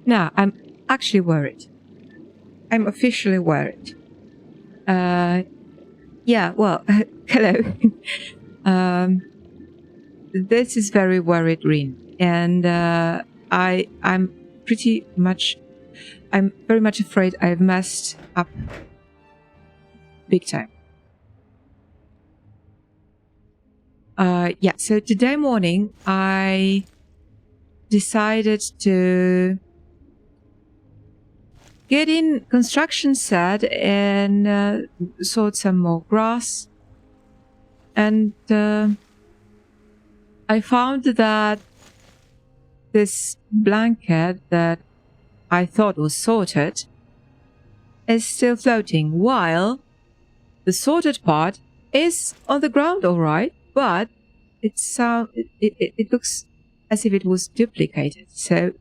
Now, I'm actually worried. I'm officially worried. Yeah, well, hello. This is very worried, Rin. And I'm very much afraid I've messed up big time. Yeah, so today morning I decided to get in construction set and sort some more grass. And I found that this blanket that I thought was sorted is still floating, while the sorted part is on the ground all right, but it looks as if it was duplicated. So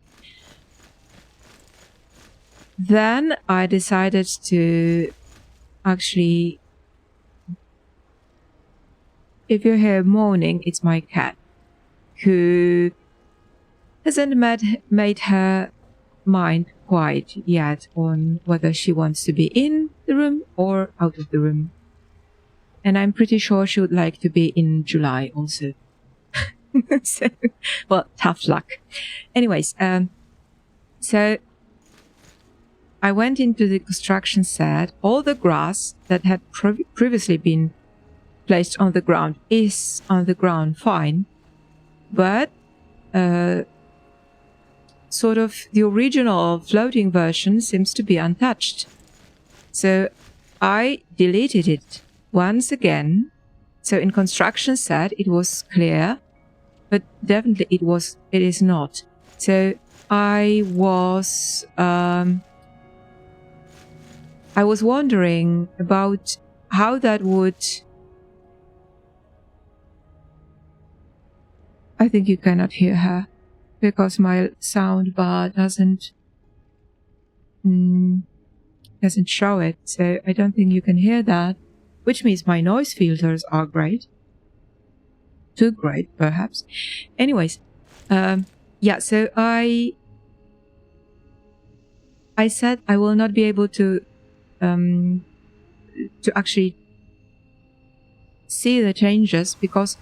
then I decided to actually, if you hear moaning, it's my cat, who hasn't made her mind quite yet on whether she wants to be in the room or out of the room. And I'm pretty sure she would like to be in July also. So, well, tough luck. Anyways, so I went into the construction set. All the grass that had previously been placed on the ground is on the ground fine, but sort of the original floating version seems to be untouched. So I deleted it once again. So in construction set it was clear, but definitely it is not. So I was wondering about how that would... I think you cannot hear her because my sound bar doesn't show it, so I don't think you can hear that, which means my noise filters are great. Too great, perhaps. Anyways, yeah, so I said I will not be able to actually see the changes because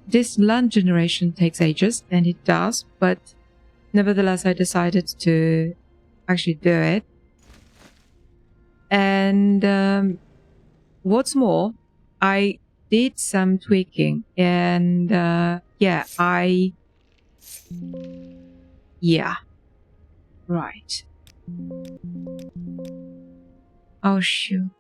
this land generation takes ages, and it does, but nevertheless I decided to actually do it. And what's more, I did some tweaking, and yeah, right. Oh shoot.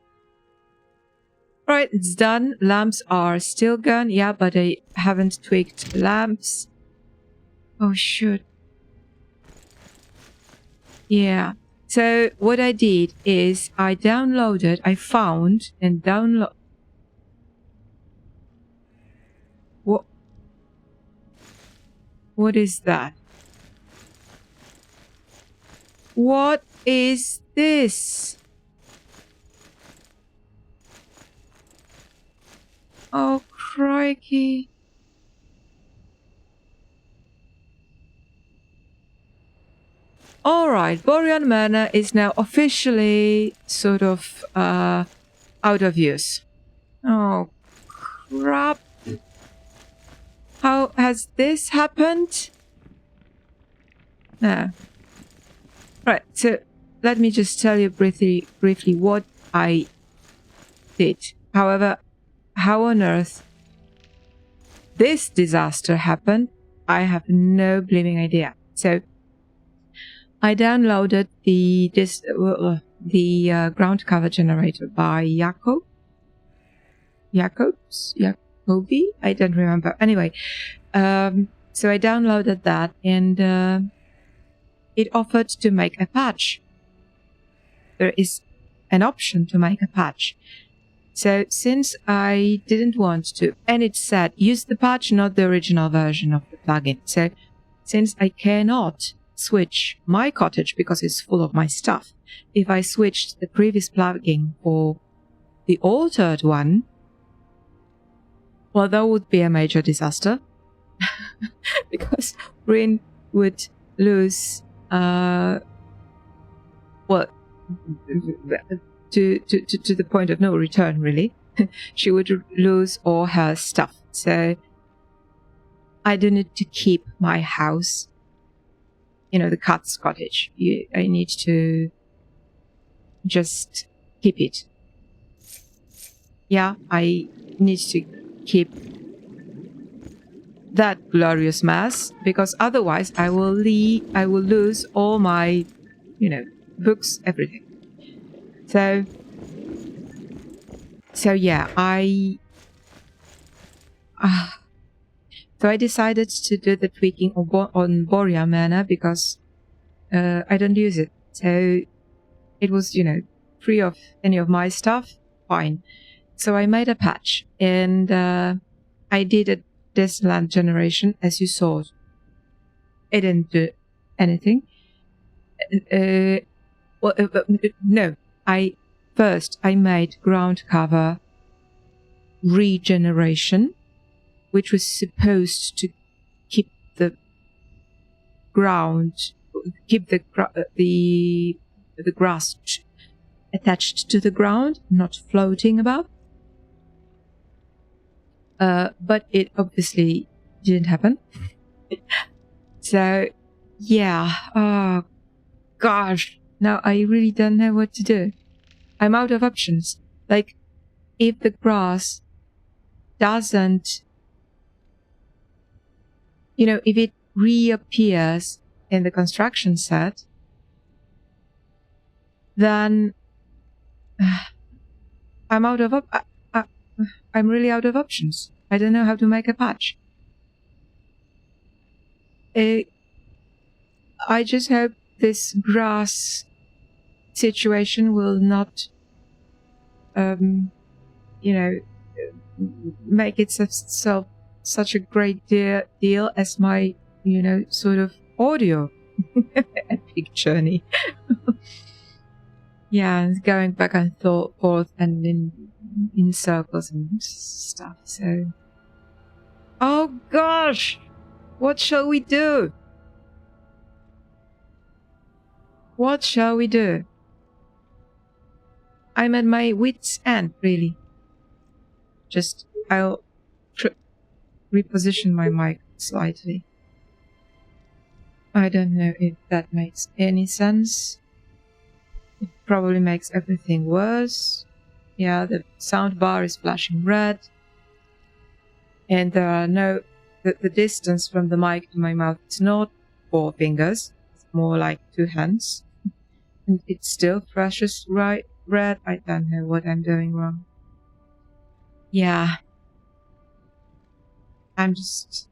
Right, it's done. Lamps are still gone. Yeah, but I haven't tweaked lamps. Oh shoot. Yeah. So what I did is I found and download... What is that? What is this? Oh, crikey. Alright, Borean Manor is now officially sort of out of use. Oh, crap. How has this happened? No. Right, so let me just tell you briefly what I did. However, how on earth this disaster happened, I have no bleeming idea. So I downloaded the ground cover generator by Jacobi? I don't remember. Anyway, so I downloaded that, and it offered to make a patch. There is an option to make a patch. So since I didn't want to, and it said use the patch, not the original version of the plugin. So since I cannot switch my cottage because it's full of my stuff, if I switched the previous plugin for the altered one, well, that would be a major disaster. Because Rin would lose well, to the point of no return, really. She would lose all her stuff. So I do need to keep my house, the cat's cottage. I need to just keep it. Yeah, I need to keep that glorious mess, because otherwise I will lose all my, books, everything. So yeah, so I decided to do the tweaking on Boria Manor because I don't use it. So it was, free of any of my stuff, fine. So I made a patch, and I did a Disneyland generation, as you saw. It didn't do anything. No, I made ground cover regeneration, which was supposed to keep the ground, keep the grass attached to the ground, not floating about. But it obviously didn't happen. So, yeah. Oh, gosh. Now I really don't know what to do. I'm out of options. Like, if the grass doesn't, if it reappears in the construction set, then I'm really out of options. I don't know how to make a patch. I just hope this grass situation will not, make itself such a great deal as my, sort of audio epic journey. Yeah, going back and forth and in circles and stuff. So, oh gosh, what shall we do? What shall we do? I'm at my wit's end, really. Just, I'll reposition my mic slightly. I don't know if that makes any sense. It probably makes everything worse. Yeah, the sound bar is flashing red. And there are the distance from the mic to my mouth is not 4 fingers. It's more like 2 hands. And it still flashes red. I don't know what I'm doing wrong. Yeah. I'm just...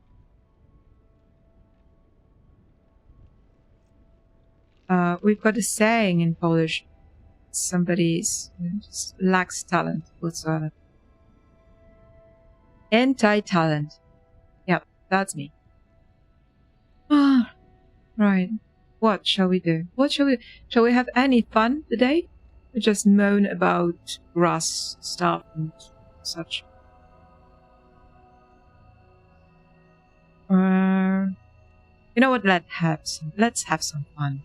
we've got a saying in Polish. Somebody just lacks talent whatsoever. Anti-talent. Yep, that's me. Ah, right. What shall we do? Shall we have any fun today? Or just moan about grass stuff and such? You know what? Let's have some fun.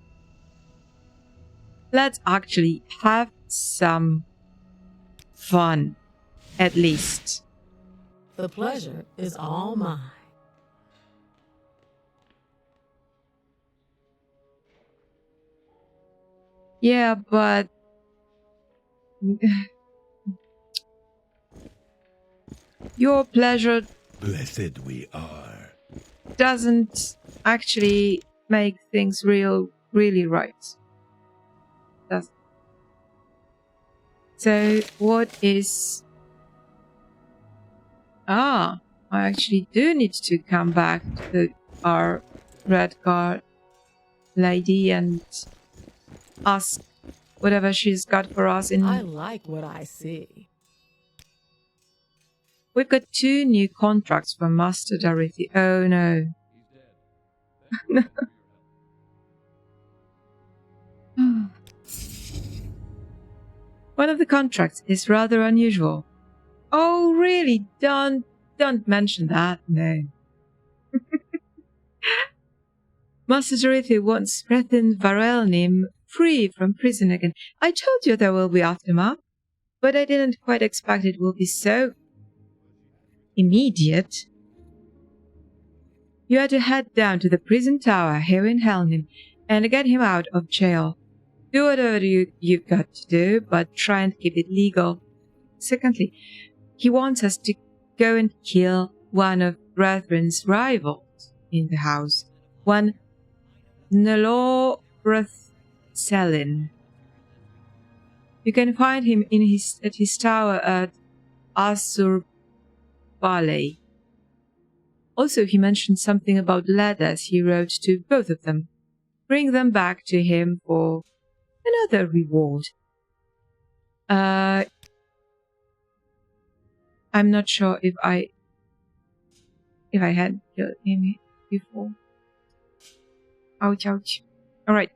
Let's actually have some fun, at least. The pleasure is all mine. Yeah, but... your pleasure... Blessed we are. ...doesn't actually make things really right. So, what is... I actually do need to come back to our red card lady and ask whatever she's got for us in... I like what I see. We've got 2 new contracts from Master Dorothy. Oh no. One of the contracts is rather unusual. Oh really? Don't mention that, no. Master Dorothy wants threatened Helnim free from prison again. I told you there will be aftermath, but I didn't quite expect it will be so immediate. You are to head down to the prison tower here in Helnim and get him out of jail. Do whatever you've got to do, but try and keep it legal. Secondly, he wants us to go and kill one of Brethren's rivals in the house, one Selin. You can find him at his tower at Asur Ballet. Also, he mentioned something about letters he wrote to both of them. Bring them back to him for another reward. I'm not sure if I had killed him before. Ouch, ouch. Alright.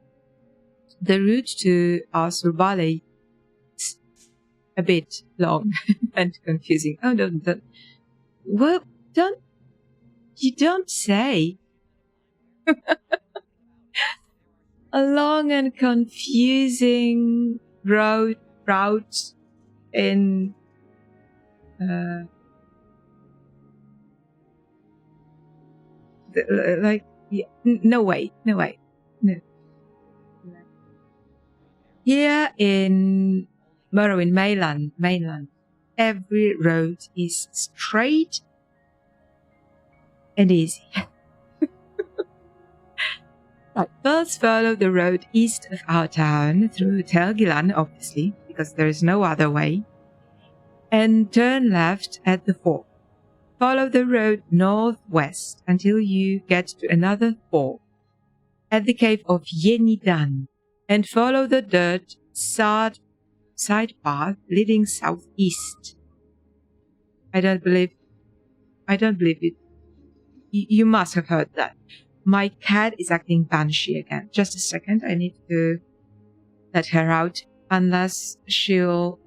The route to Asur Ballet is a bit long and confusing. Oh, don't. Well, you don't say. A long and confusing route in no way. Here in Morrowind mainland, every road is straight and easy. Right, first follow the road east of our town through Telgilan, obviously, because there is no other way, and turn left at the fork. Follow the road northwest until you get to another fork at the cave of Yenidan, and follow the dirt side path leading southeast. I don't believe it. You must have heard that. My cat is acting banshee again. Just a second, I need to let her out, unless she'll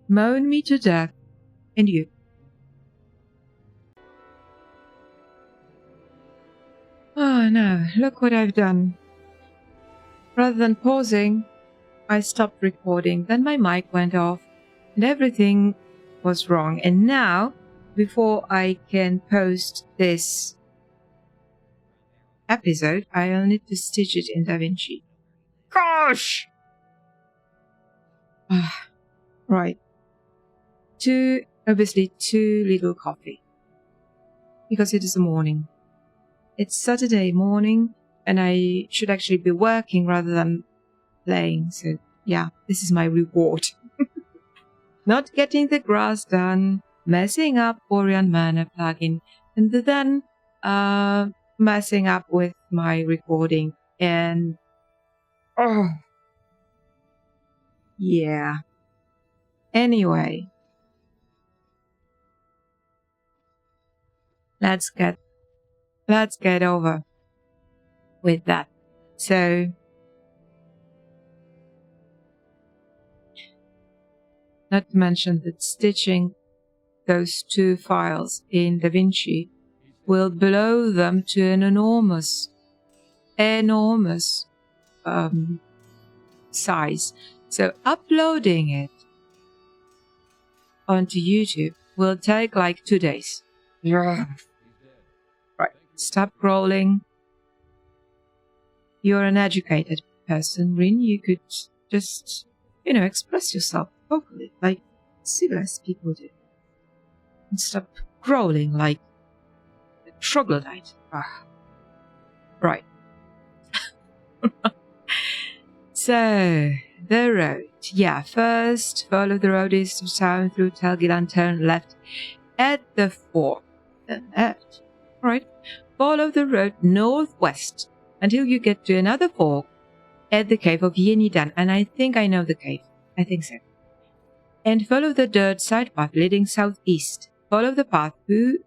moan me to death. And you. Oh no, look what I've done. Rather than pausing, I stopped recording, then my mic went off, and everything was wrong. And now, before I can post this episode, I'll need to stitch it in DaVinci. Gosh! Right. Obviously too little coffee. Because it is the morning. It's Saturday morning, and I should actually be working rather than playing. So, yeah, this is my reward. Not getting the grass done, messing up Orion Mana plugin, and then messing up with my recording. And yeah. Anyway, let's get over with that. So, not to mention that stitching those two files in DaVinci will blow them to an enormous size. So uploading it onto YouTube will take like 2 days. Yeah. Right. Stop scrolling. You're an educated person, Rin. You could just, express yourself vocally, like civilized people do. And stop growling like a troglodyte. Right. So, the road. Yeah, first follow the road east of town through Telgilan, turn left at the fork. Then left. Right. Follow the road northwest until you get to another fork at the cave of Yenidan. And I think I know the cave. I think so. And follow the dirt side path leading southeast. Follow the path through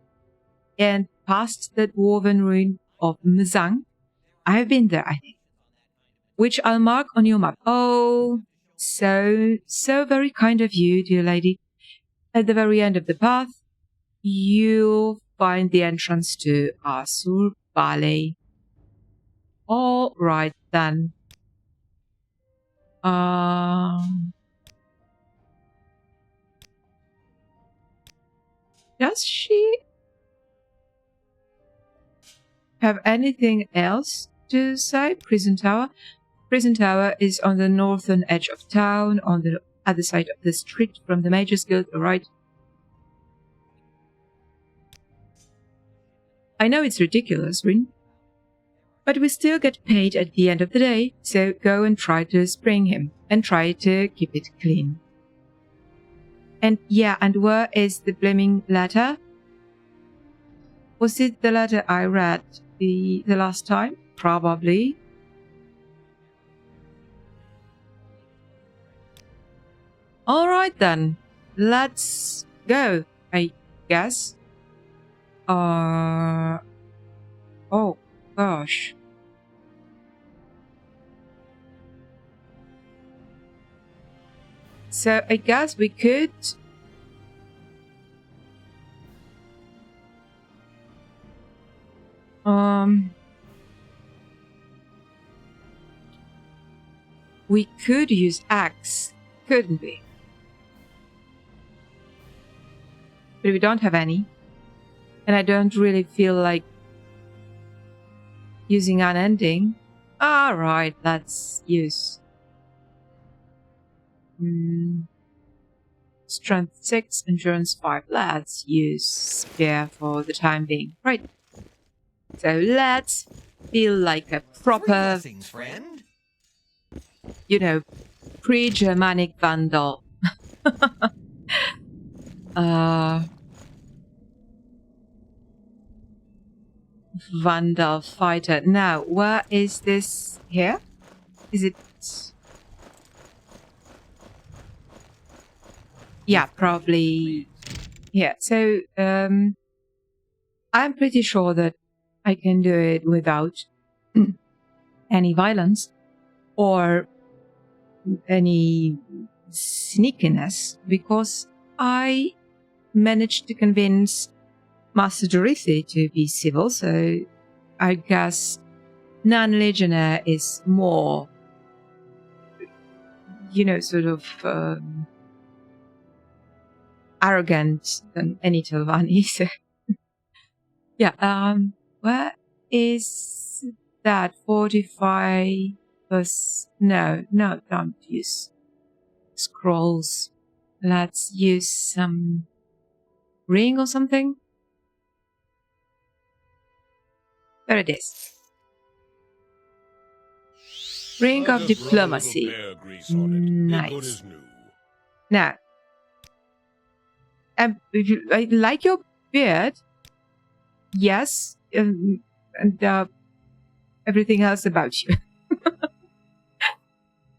and past the dwarven ruin of Mzankh. I have been there, I think. Which I'll mark on your map. Oh, so very kind of you, dear lady. At the very end of the path, you'll find the entrance to Asur barley. All right then. Does she have anything else to say? Prison Tower. Prison Tower is on the northern edge of town, on the other side of the street from the Mages Guild. All right. I know it's ridiculous, Rin, but we still get paid at the end of the day, so go and try to spring him, and try to keep it clean. And yeah, and where is the bleeming letter? Was it the letter I read the last time? Probably. Alright then, let's go, I guess. Oh gosh. So I guess we could we could use axe, couldn't we? But we don't have any. And I don't really feel like using unending. Alright, let's use strength 6, endurance 5. Let's use spear for the time being. Right. So let's feel like a proper, friend. you know, pre-Germanic vandal. Vandal fighter. Now, where is this here? Is it... Yeah, probably here. So, I'm pretty sure that I can do it without any violence or any sneakiness, because I managed to convince Master Velothi to be civil, so I guess non-legionnaire is more, you know, sort of arrogant than any Telvanni. So yeah, where is that? 45 plus... No, don't use scrolls. Let's use some ring or something. There it is. Ring of diplomacy. Nice. Now, I like your beard. Yes, and everything else about you.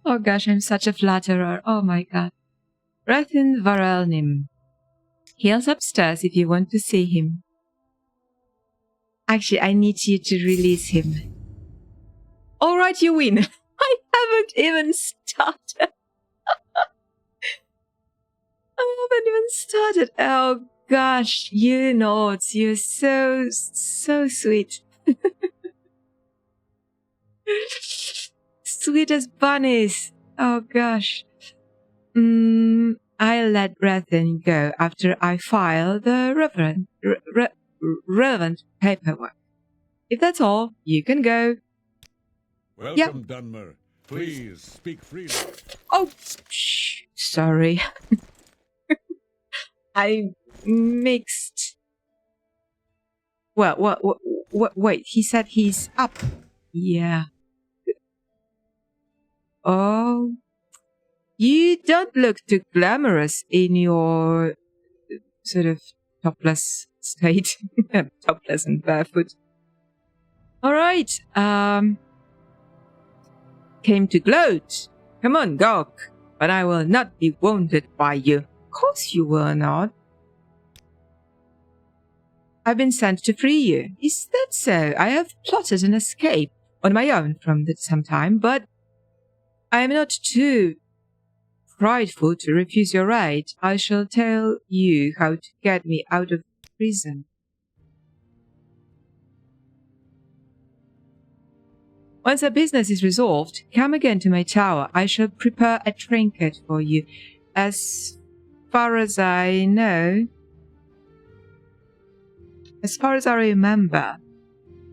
Oh gosh, I'm such a flatterer. Oh my god. Rethin Helnim. He's upstairs if you want to see him. Actually, I need you to release him. Alright, you win. I haven't even started. I haven't even started. Oh gosh, you know, you're so sweet. Sweet as bunnies. Oh gosh. I'll let Rethin go after I file the relevant paperwork. If that's all, you can go. Welcome, Dunmer. Please speak freely. Oh, sorry. I mixed. Well, wait, he said he's up. Yeah. Oh. You don't look too glamorous in your sort of topless state. Topless and barefoot. Alright, came to gloat. Come on, Gok. But I will not be wounded by you. Of course you will not. I've been sent to free you. Is that so? I have plotted an escape on my own from some time, but I am not too prideful to refuse your aid. I shall tell you how to get me out of prison. Once our business is resolved, come again to my tower. I shall prepare a trinket for you. As far as I know, as far as I remember,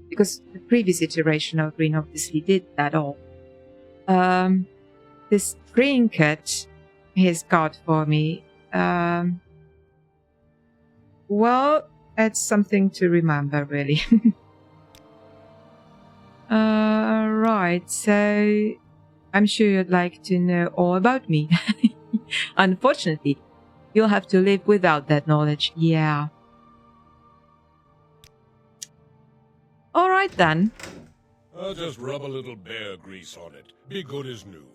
because the previous iteration of Green obviously did that all, this trinket he's got for me, well, it's something to remember, really. Right, so I'm sure you'd like to know all about me. Unfortunately, you'll have to live without that knowledge, yeah. Alright then. I'll just rub a little bear grease on it. Be good as new.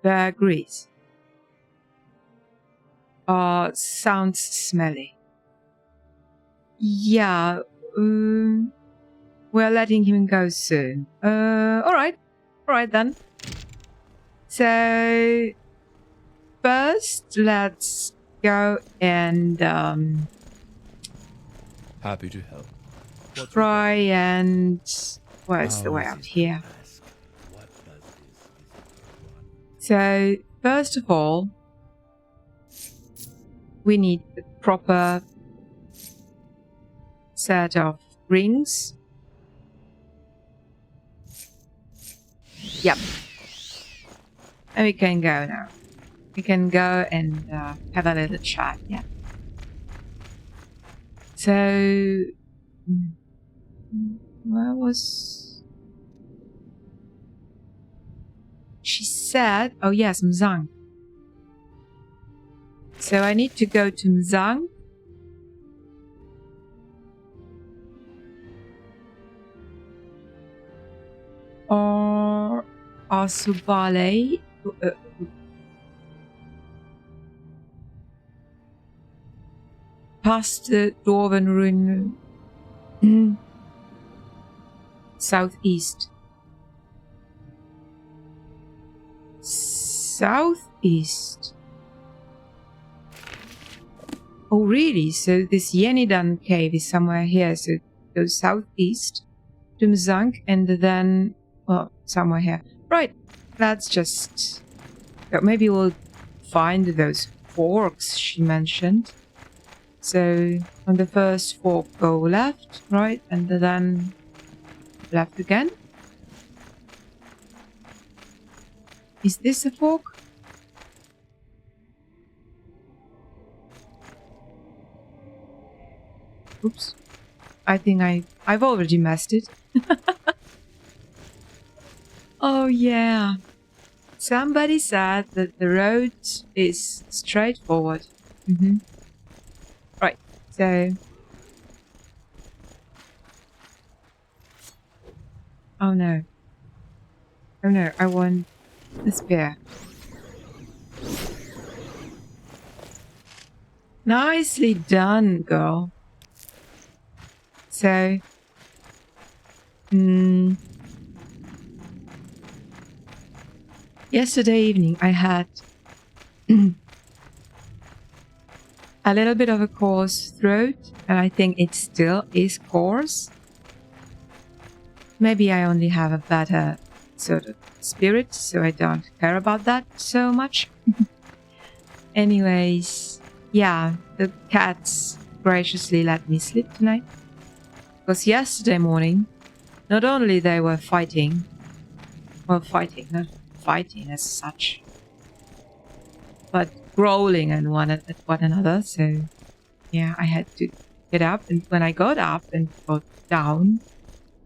Bear grease. Sounds smelly. Yeah, we're letting him go soon. Alright then. So, first, let's go and, Happy to help. try and... Where's the way out here? So, first of all, we need a proper set of rings. Yep. And we can go now. We can go and have a little chat, yeah. So... Where was... She said... Oh yes, Mzankh. So I need to go to Mzankh. Or Asubale. Past the Dwarven Ruin. Southeast. Southeast. Oh really? So this Yenidan cave is somewhere here. So go southeast to Mzankh and then, well, somewhere here. Right. Let's just go. Maybe we'll find those forks she mentioned. So on the first fork go left, right, and then left again. Is this a fork? Oops. I think I've already messed it. Oh yeah. Somebody said that the road is straightforward. Right, so... Oh no. Oh no, I want the spear. Nicely done, girl. So... Yesterday evening I had a little bit of a coarse throat, and I think it still is coarse. Maybe I only have a better sort of spirit, so I don't care about that so much. Anyways, yeah, the cats graciously let me sleep tonight. Because yesterday morning, not only they were fighting, well, not fighting as such, but growling at one another, so yeah, I had to get up, and when I got up and got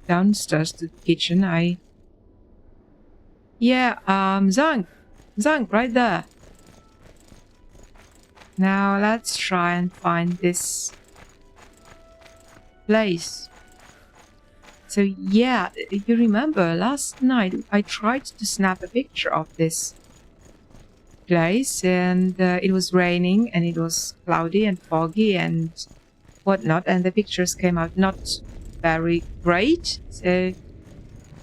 downstairs to the kitchen, Mzankh, right there. Now let's try and find this place. So yeah, you remember last night I tried to snap a picture of this place, and it was raining and it was cloudy and foggy and whatnot, and the pictures came out not very great. So,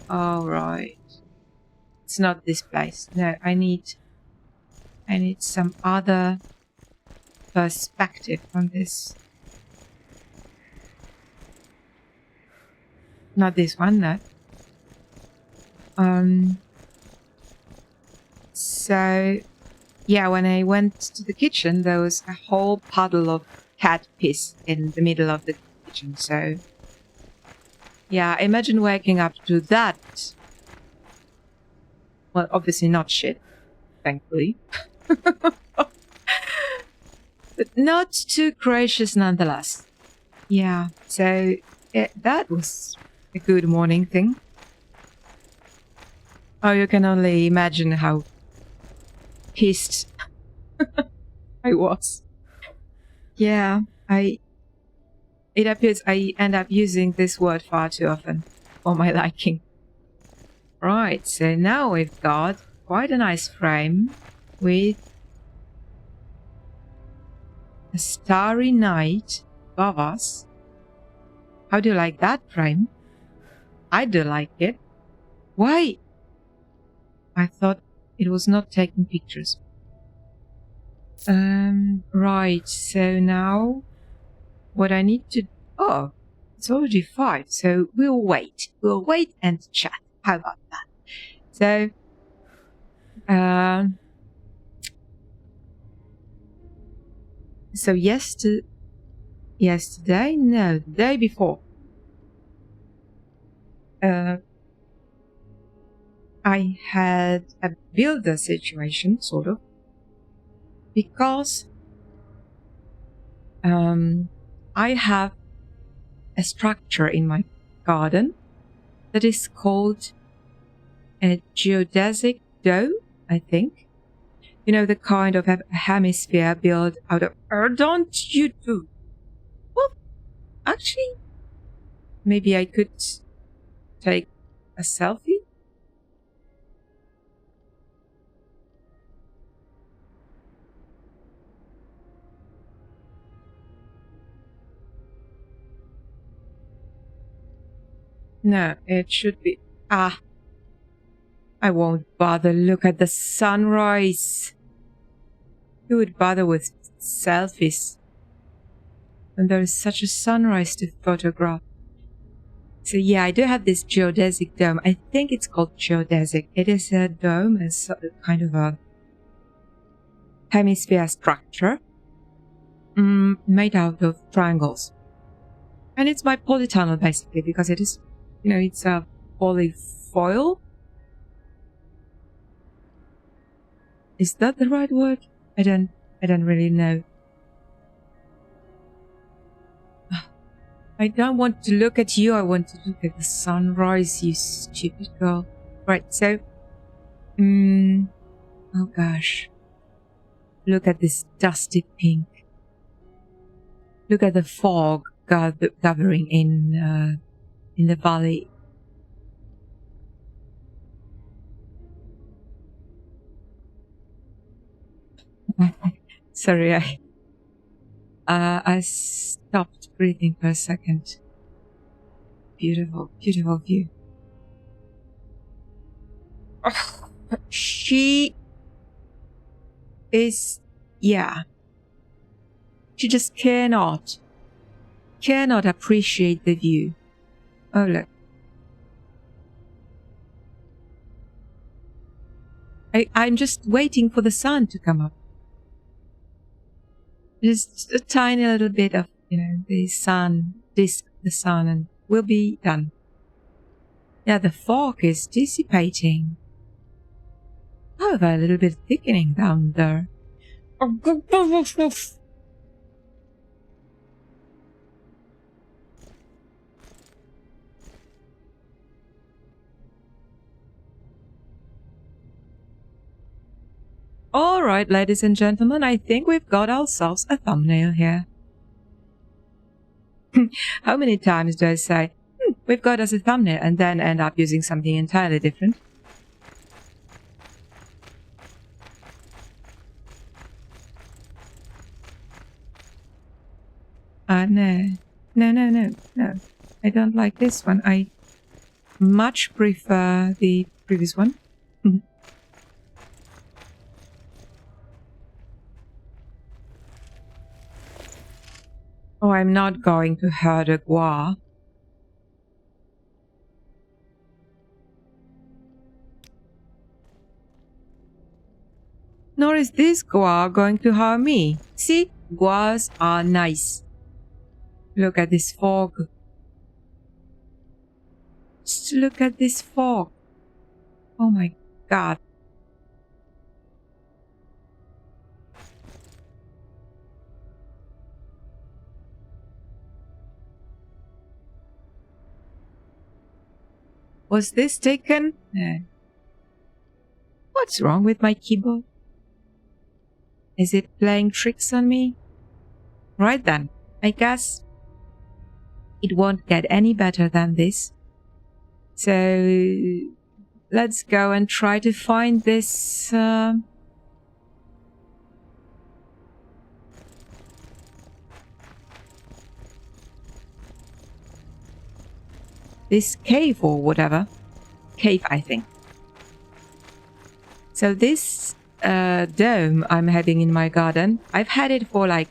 alright, it's not this place. No, I need some other perspective on this. Not this one, no. So, yeah, when I went to the kitchen, there was a whole puddle of cat piss in the middle of the kitchen. So, yeah, imagine waking up to that. Well, obviously not shit, thankfully. But not too gracious nonetheless. Yeah, so that was a good morning thing. Oh, you can only imagine how pissed I was. Yeah, it appears I end up using this word far too often for my liking. Right, so now we've got quite a nice frame with a starry night above us. How do you like that frame? I do like it. Why? I thought it was not taking pictures. Right, so now what I need to... Oh, it's already 5, so we'll wait. We'll wait and chat. How about that? So, yesterday? No, the day before. I had a builder situation, sort of, because I have a structure in my garden that is called a geodesic dome, I think. You know, the kind of a hemisphere built out of... don't you do... Well, actually, maybe I could take a selfie? No, it should be... Ah, I won't bother. Look at the sunrise. Who would bother with selfies when there is such a sunrise to photograph? So yeah, I do have this geodesic dome. I think it's called geodesic. It is a dome, it's kind of a hemisphere structure made out of triangles. And it's my polytunnel basically, because it is, you know, it's a polyfoil. Is that the right word? I don't really know. I don't want to look at you, I want to look at the sunrise, you stupid girl. Right, so... oh gosh. Look at this dusty pink. Look at the fog gathering in the valley. Sorry, I stopped breathing for a second. Beautiful, beautiful view. Oh, she is, yeah. She just cannot appreciate the view. Oh, look. I'm just waiting for the sun to come up. Just a tiny little bit of, you know, the sun, the sun, and we'll be done. Yeah, the fog is dissipating. However, a little bit thickening down there. Alright, ladies and gentlemen, I think we've got ourselves a thumbnail here. How many times do I say, we've got us a thumbnail, and then end up using something entirely different? No. No. I don't like this one. I much prefer the previous one. Oh, I'm not going to Herder Gua. Nor is this guar going to harm me. See, guars are nice. Look at this fog. Just look at this fog. Oh my god. Was this taken? No. What's wrong with my keyboard? Is it playing tricks on me? Right then, I guess it won't get any better than this. So let's go and try to find this this cave or whatever. Cave, I think. So this dome I'm having in my garden, I've had it for like,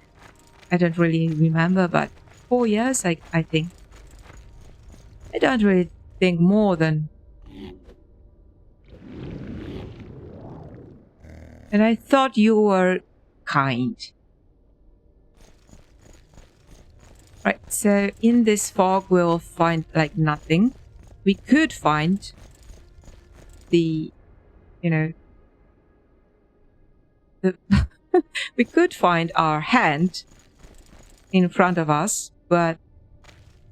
I don't really remember, but 4 years, I think. I don't really think more than. And I thought you were kind. Right, so in this fog we'll find like nothing. We could find the, you know, we could find our hand in front of us, but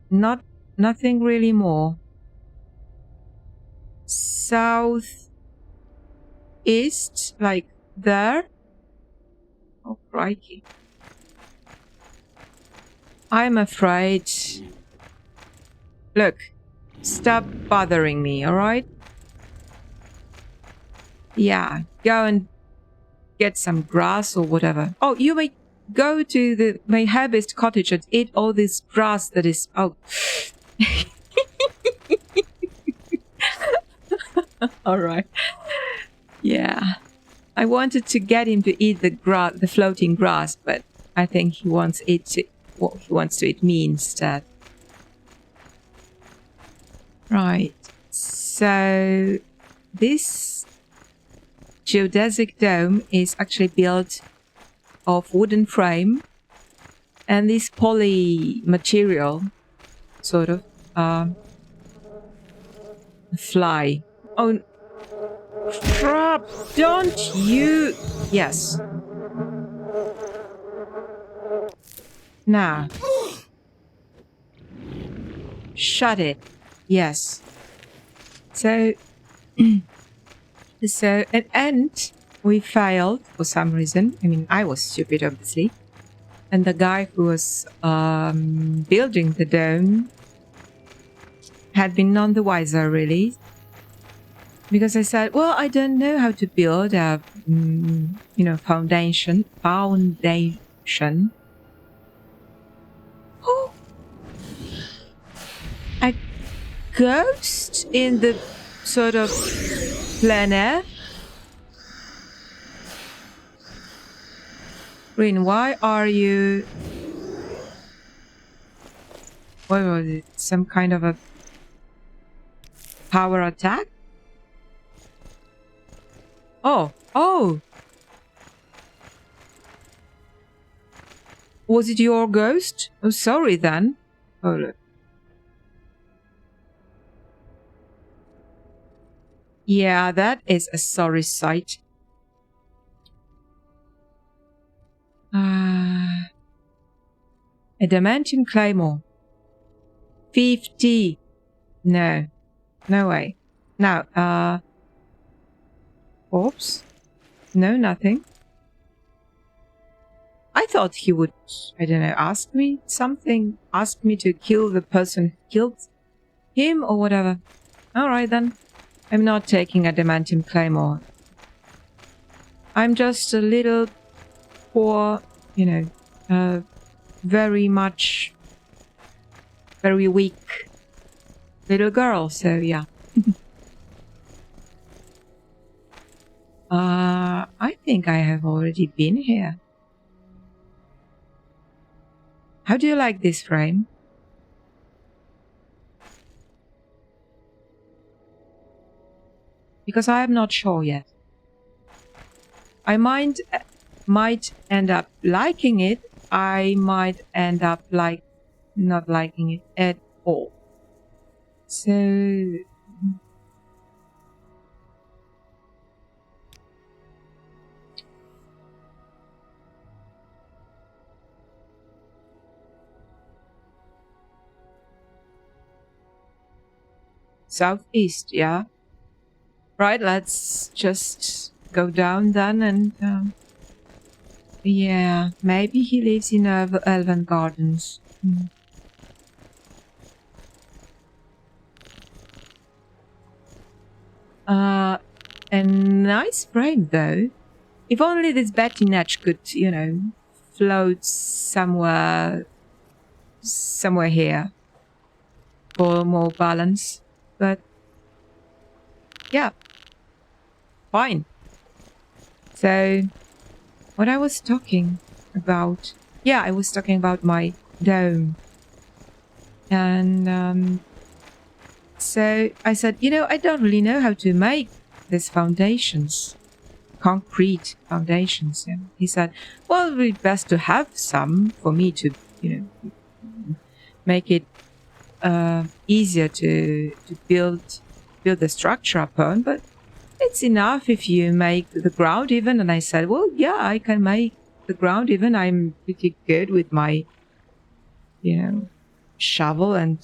nothing really more. South east, like there. Oh crikey. I'm afraid. Look, stop bothering me, alright? Yeah, go and get some grass or whatever. Oh, you may go to my Herbist Cottage and eat all this grass that is... Oh. Alright. Yeah. I wanted to get him to eat the floating grass, but I think he wants it to... Well, he wants to eat me instead. Right. So this geodesic dome is actually built of wooden frame and this poly material, sort of fly. Oh crap! Don't you? Yes. Now. Shut it. Yes. So, and we failed for some reason. I mean, I was stupid, obviously. And the guy who was building the dome had been none the wiser, really. Because I said, well, I don't know how to build a, foundation. Oh, a ghost in the sort of plein air. Green, why are you... What was it? Some kind of a power attack? Oh! Was it your ghost? Oh, sorry then. Oh, look. Yeah, that is a sorry sight. A dimension claymore. 50. No. No way. Now, oops. No, nothing. I thought he would, I don't know, ask me something. Ask me to kill the person who killed him or whatever. Alright then. I'm not taking a adamantium claymore. I'm just a little poor, very weak little girl, so yeah. I think I have already been here. How do you like this frame? Because I am not sure yet. I might end up liking it. I might end up not liking it at all. So southeast, yeah. Right, let's just go down then and yeah, maybe he lives in Elven Gardens. A nice frame though. If only this Betty Natch could, you know, float somewhere here for more balance. But yeah, fine. So what I was talking about, yeah, I was talking about my dome. And so I said, you know, I don't really know how to make these foundations, concrete foundations. And he said, well, it would be best to have some for me to, you know, make it easier to build the structure upon, but it's enough if you make the ground even. And I said, well, yeah, I can make the ground even. I'm pretty good with my, you know, shovel and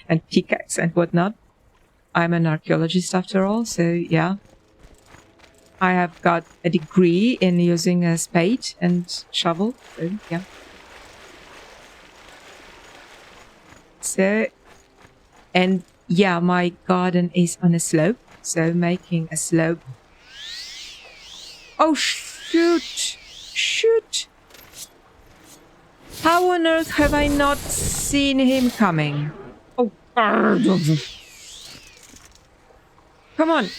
and pickaxe and whatnot. I'm an archaeologist after all, so yeah. I have got a degree in using a spade and shovel, so yeah. So, and yeah, my garden is on a slope, so making a slope. Oh, shoot! Shoot! How on earth have I not seen him coming? Oh, come on,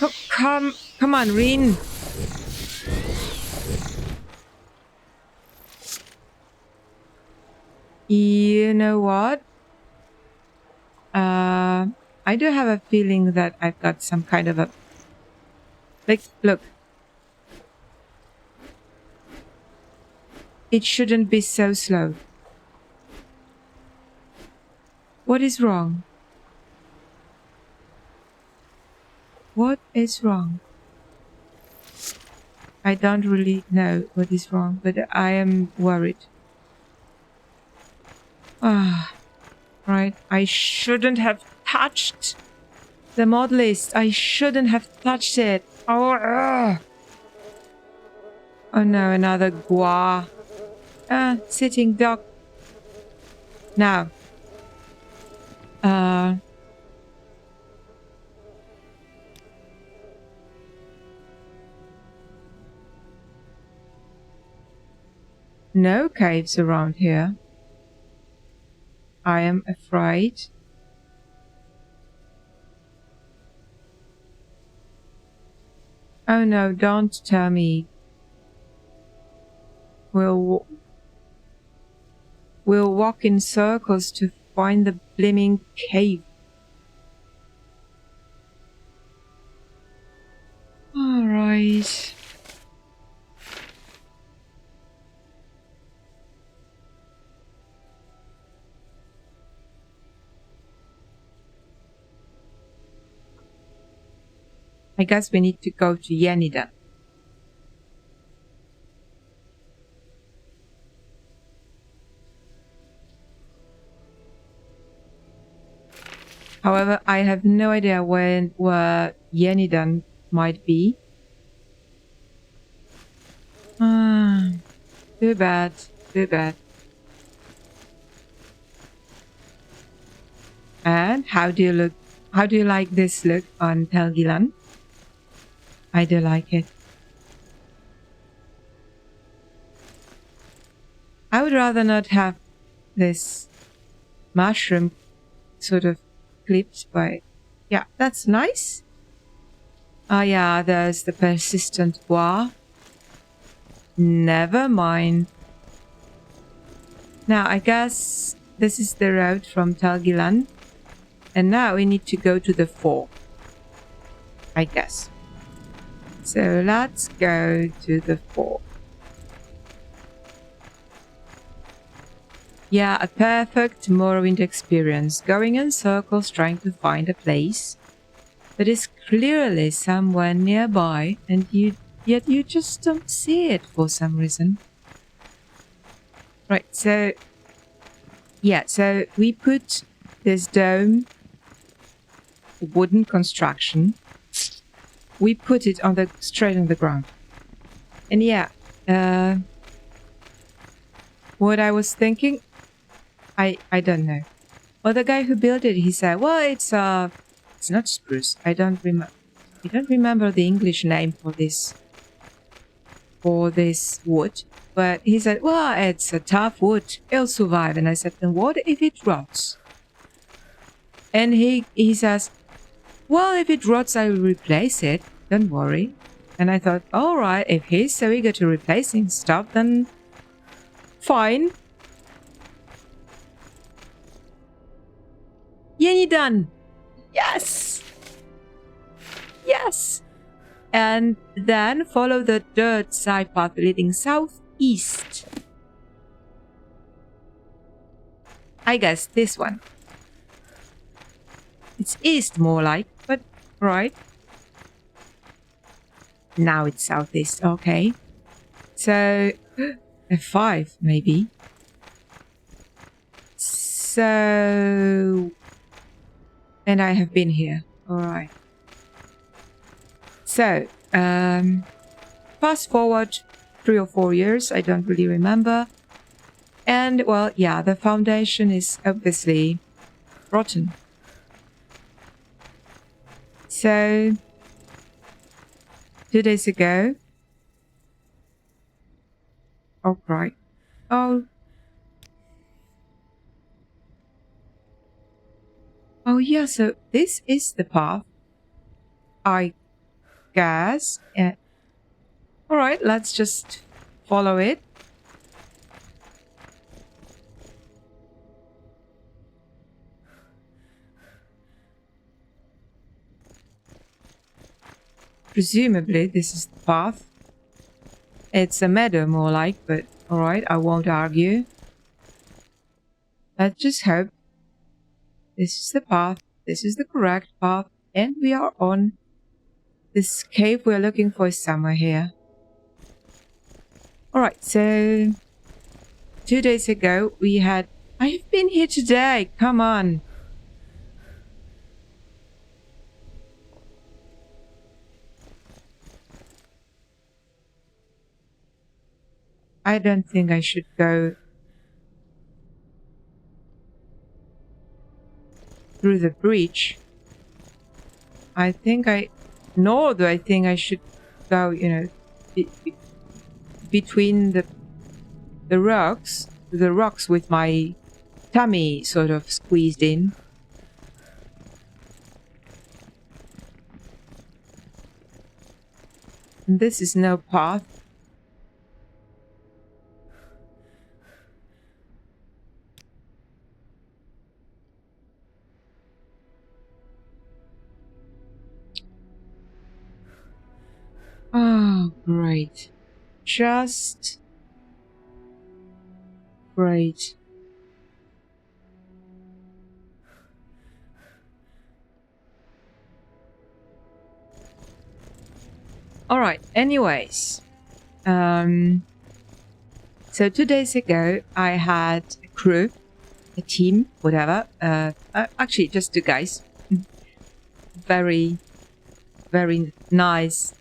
come on, Rin. You know what? I do have a feeling that I've got some kind of a... Like, look. It shouldn't be so slow. What is wrong? What is wrong? I don't really know what is wrong, but I am worried. Ah, right. I shouldn't have touched the mod list. I shouldn't have touched it. Oh, oh no, another gua. Sitting duck. Now. No caves around here. I am afraid. Oh no, don't tell me. We'll walk in circles to find the bleeming cave. All right. I guess we need to go to Yenida. However, I have no idea where Yenidan might be. Too bad, too bad. And how do you look? How do you like this look on Telgilan? I do like it. I would rather not have this mushroom sort of clipped by... Yeah, that's nice. Ah, yeah, there's the persistent bois. Never mind. Now, I guess this is the road from Telgilan. And now we need to go to the fort. I guess. So let's go to the fort. Yeah, a perfect Morrowind experience. Going in circles trying to find a place that is clearly somewhere nearby, and yet you just don't see it for some reason. Right, so yeah, so we put this dome wooden construction. We put it on the straight on the ground. And yeah, what I was thinking, I don't know. Well, the guy who built it, he said, well, it's not spruce. I don't remember the English name for this wood. But he said, well, it's a tough wood. It'll survive. And I said, then what if it rots? And he says, well, if it rots, I will replace it. Don't worry. And I thought, all right, if he's so eager to replacing stuff, then fine. Yeni done. Yes. Yes. And then follow the dirt side path leading southeast. I guess this one. It's east more like, but right. Now it's southeast, okay. So, F5 maybe. So, and I have been here, alright. So, fast forward 3 or 4 years, I don't really remember. And, well, yeah, the foundation is obviously rotten. So, 2 days ago. Oh, right. Oh. Oh, yeah, so this is the path. I guess. Alright, let's just follow it. Presumably, this is the path. It's a meadow more like, but alright, I won't argue. Let's just hope this is the path, this is the correct path, and we are on this cave we're looking for is somewhere here. Alright, so 2 days ago we had... I've been here today, come on! I don't think I should go through the breach. Nor do I think I should go, you know, between the rocks with my tummy sort of squeezed in. And this is no path. Oh, great. Just great. Alright, anyways. So 2 days ago, I had a crew, a team, whatever. Actually, just 2 guys. Very, very nice.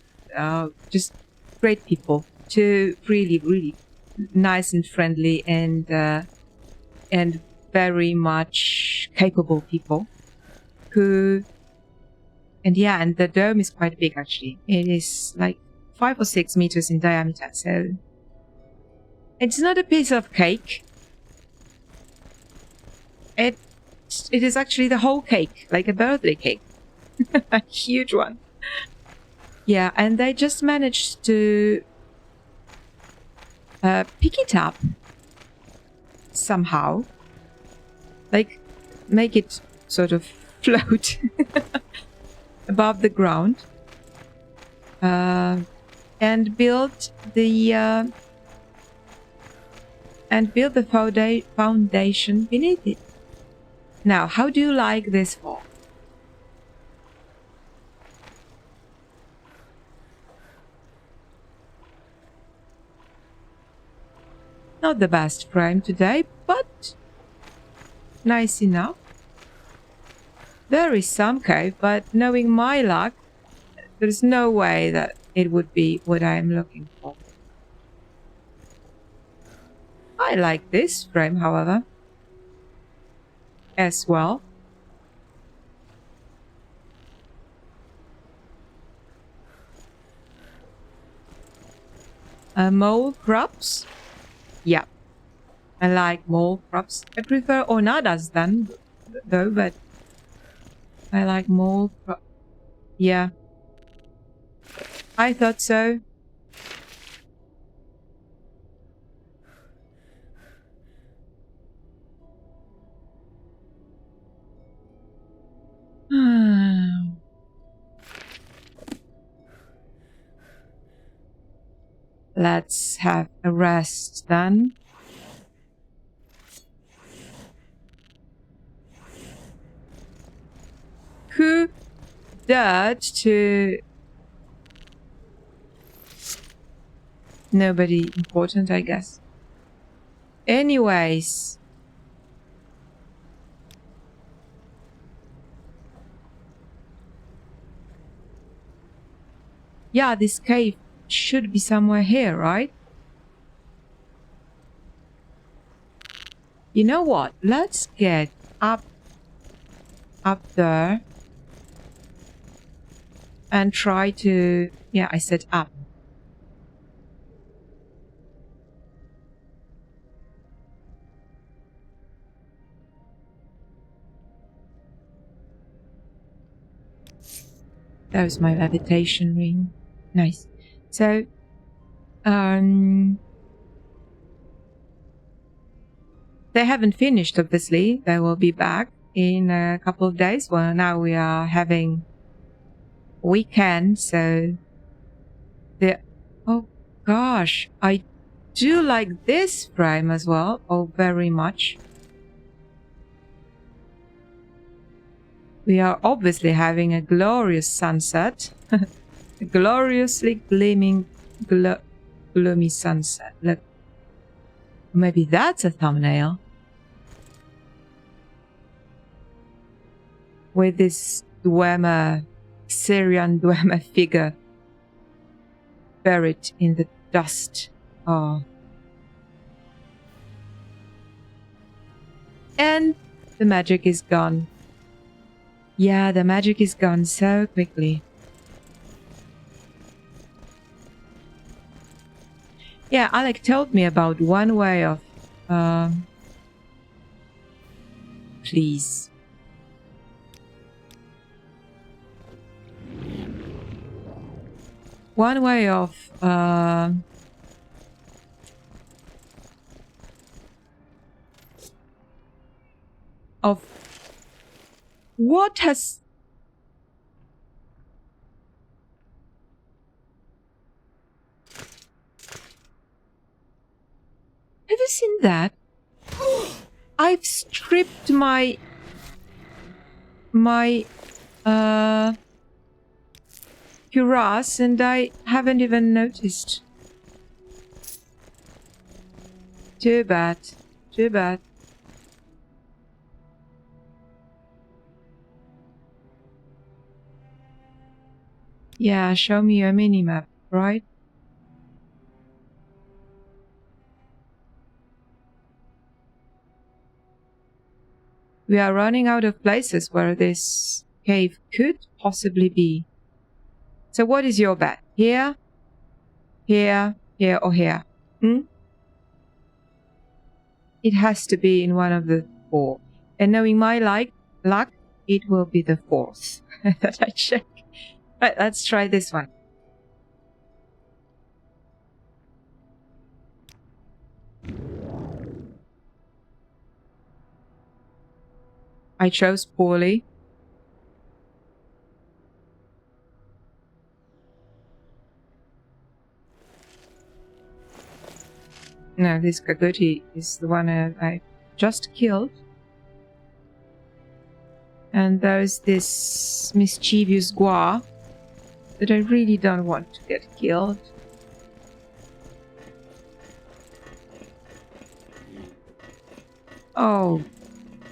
Just great people. 2 really, really nice and friendly and very much capable people who... And yeah, and the dome is quite big actually. It is like 5 or 6 meters in diameter, so it's not a piece of cake. It is actually the whole cake, like a birthday cake. A huge one. Yeah, and they just managed to pick it up somehow. Like, make it sort of float above the ground. and build the foundation beneath it. Now, how do you like this wall? Not the best frame today, but nice enough. There is some cave, but knowing my luck, there's no way that it would be what I'm looking for. I like this frame, however, as well. Mole crops. Yeah, I like mole crops. I prefer ornadas then, though, but I like mole crops. Yeah, I thought so. Let's have a rest then. Who dared to... Nobody important, I guess. Anyways. Yeah, this cave should be somewhere here, right? You know what? Let's get up there and try to... Yeah, I said up. That was my levitation ring. Nice. So, they haven't finished, obviously. They will be back in a couple of days. Well, now we are having weekend, so oh gosh, I do like this frame as well. Oh, very much. We are obviously having a glorious sunset. A gloriously gleaming, gloomy sunset. Look, maybe that's a thumbnail. With this Dwemer, Syrian Dwemer figure buried in the dust. Oh. And the magic is gone. Yeah, the magic is gone so quickly. Yeah, Alec told me about one way of... please. One way of... what has... Have you seen that? I've stripped my cuirass and I haven't even noticed. Too bad. Too bad. Yeah, show me your minimap, right? We are running out of places where this cave could possibly be. So what is your bet? Here, here, here, or here? It has to be in one of the four. And knowing my luck, it will be the fourth that I check. Right, let's try this one. I chose poorly. No, this coyote is the one I just killed. And there's this mischievous gua that I really don't want to get killed. Oh,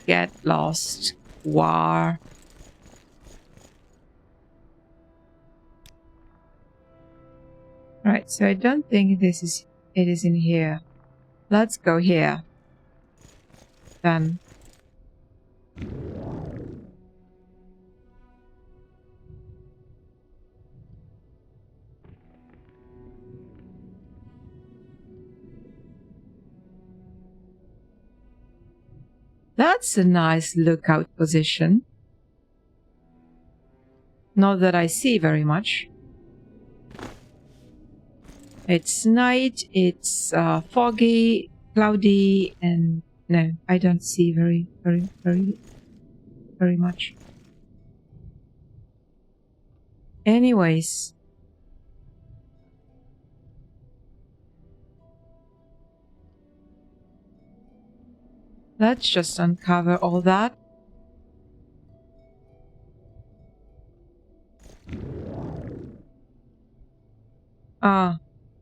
get lost, gua. Right, so I don't think it is in here. Let's go here. Then. That's a nice lookout position. Not that I see very much. It's night, it's foggy, cloudy, and no, I don't see very much. Anyways. Let's just uncover all that.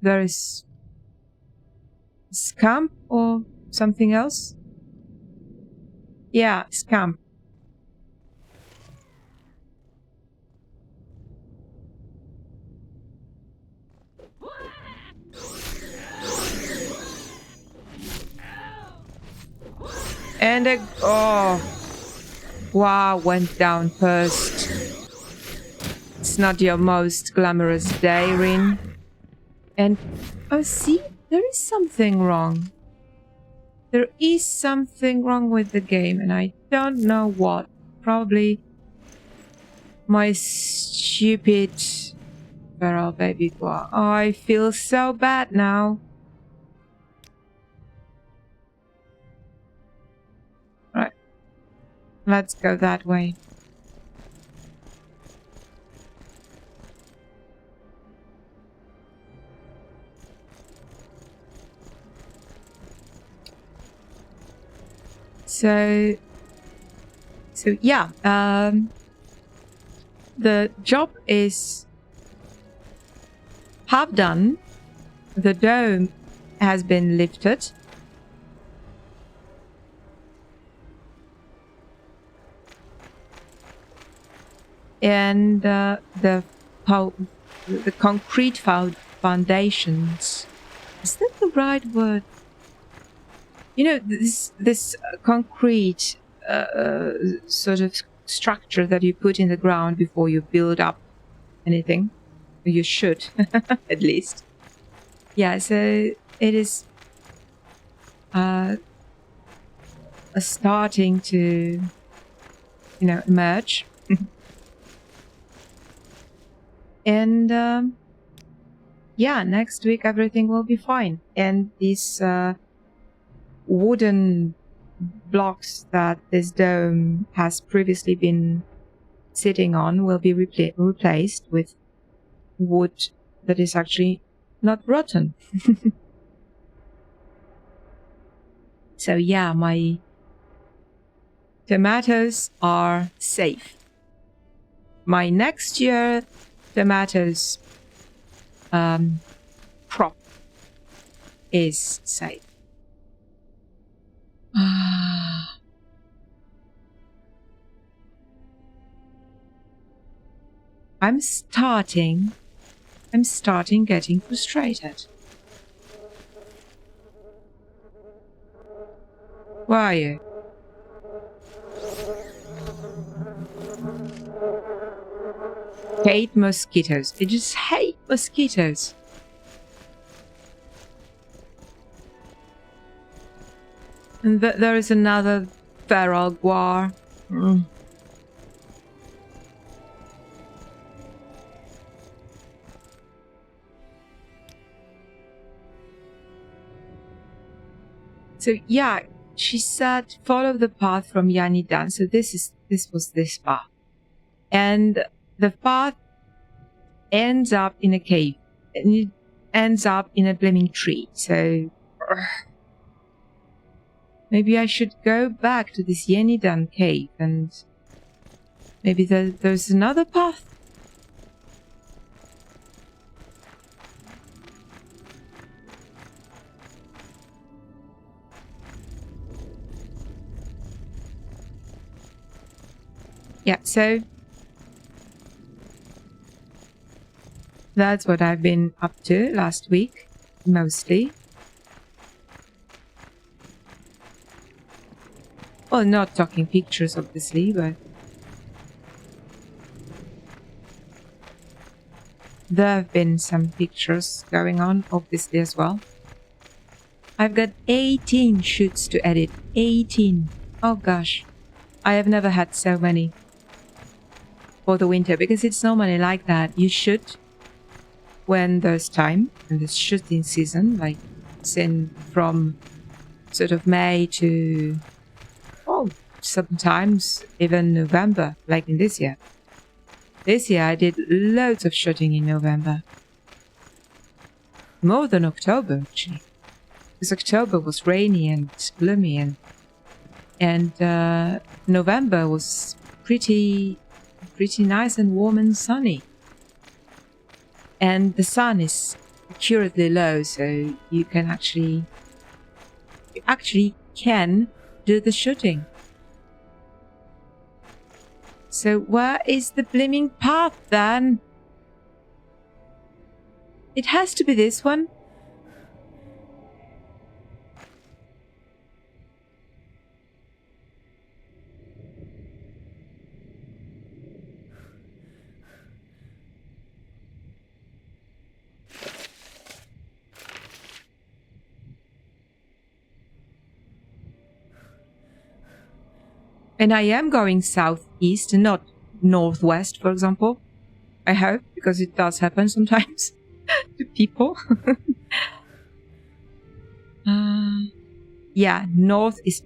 There is scamp or something else? Yeah, scamp. And wow, went down first. It's not your most glamorous day, Rin. And, oh, see, there is something wrong. There is something wrong with the game, and I don't know what. Probably my stupid feral baby gua. Oh, I feel so bad now. Right. Let's go that way. So yeah, the job is half done. The dome has been lifted. And the concrete foundations. Is that the right word? You know, this concrete sort of structure that you put in the ground before you build up anything. You should, at least. Yeah, so it is starting to, emerge. And yeah, next week everything will be fine. And these wooden blocks that this dome has previously been sitting on will be replaced with wood that is actually not rotten. So yeah, my tomatoes are safe. My next year tomatoes crop is safe. I'm starting getting frustrated. Where are you? Hate mosquitoes. I just hate mosquitoes. And there is another feral gua. So yeah, she said follow the path from Yanidan. So this was this path. And the path ends up in a cave. And it ends up in a bleeming tree. So Maybe I should go back to this Yenidan cave and maybe there's another path. Yeah, so that's what I've been up to last week, mostly. Well, not talking pictures, obviously, but there have been some pictures going on, obviously, as well. I've got 18 shoots to edit. 18. Oh, gosh. I have never had so many for the winter, because it's normally like that. You shoot when there's time, and it's shooting season, like from sort of May to, oh, sometimes even November, like in this year. This year I did loads of shooting in November. More than October, actually. Because October was rainy and gloomy, and November was pretty nice and warm and sunny. And the sun is accurately low, so you actually can do the shooting. So where is the bleeming path then? It has to be this one. And I am going southeast and not northwest, for example. I hope, because it does happen sometimes to people. Yeah, north is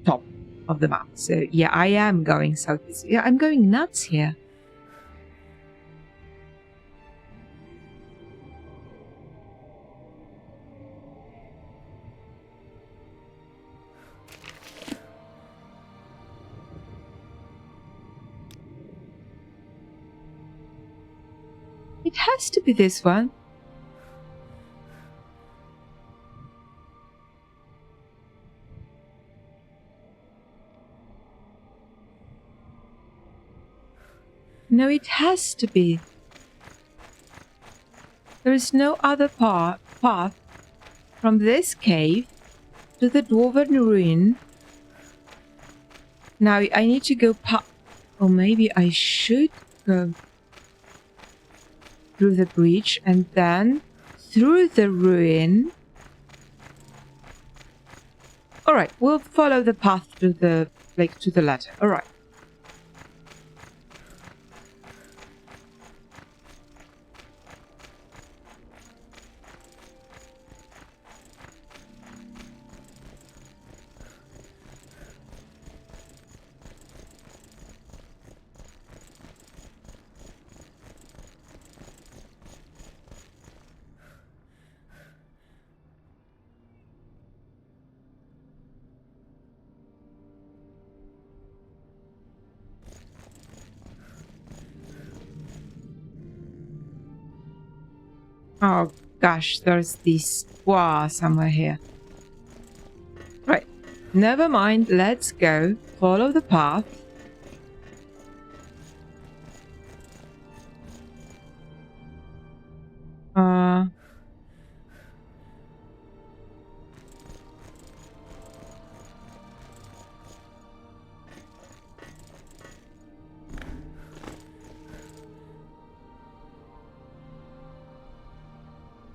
top of the map. So yeah, I am going southeast. Yeah, I'm going nuts here. It has to be this one. No, it has to be. There is no other path from this cave to the Dwarven ruin. Now I need to go or maybe I should go through the breach and then through the ruin. Alright, we'll follow the path to the ladder. Alright. Oh gosh, there's this bois somewhere here. Right, never mind, let's go. Follow the path.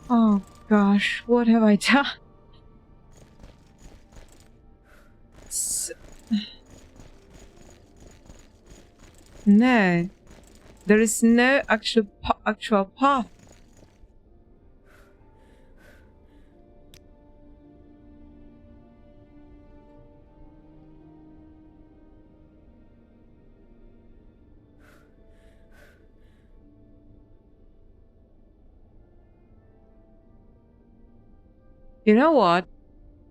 Oh gosh, what have I done? No, there is no actual path. You know what?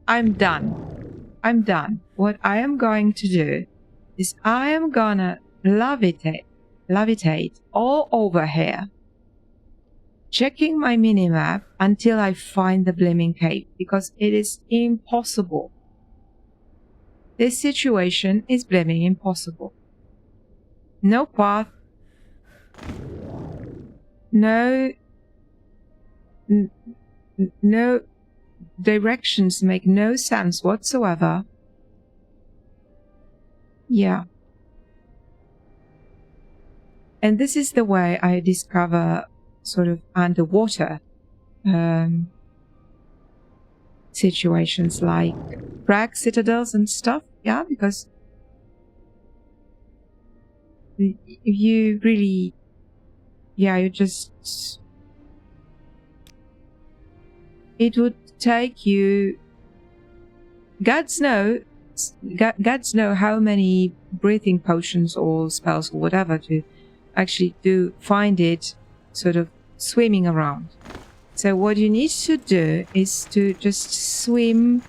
I'm done. I'm done. What I am going to do is I am gonna levitate all over here, checking my minimap until I find the bleeming cave, because it is impossible. This situation is bleeming impossible. No path, no directions make no sense whatsoever. Yeah. And this is the way I discover sort of underwater situations like crag citadels and stuff. Yeah, because you really, yeah, you just, it would take you, gods know how many breathing potions or spells or whatever to actually do find it sort of swimming around. So what you need to do is to just swim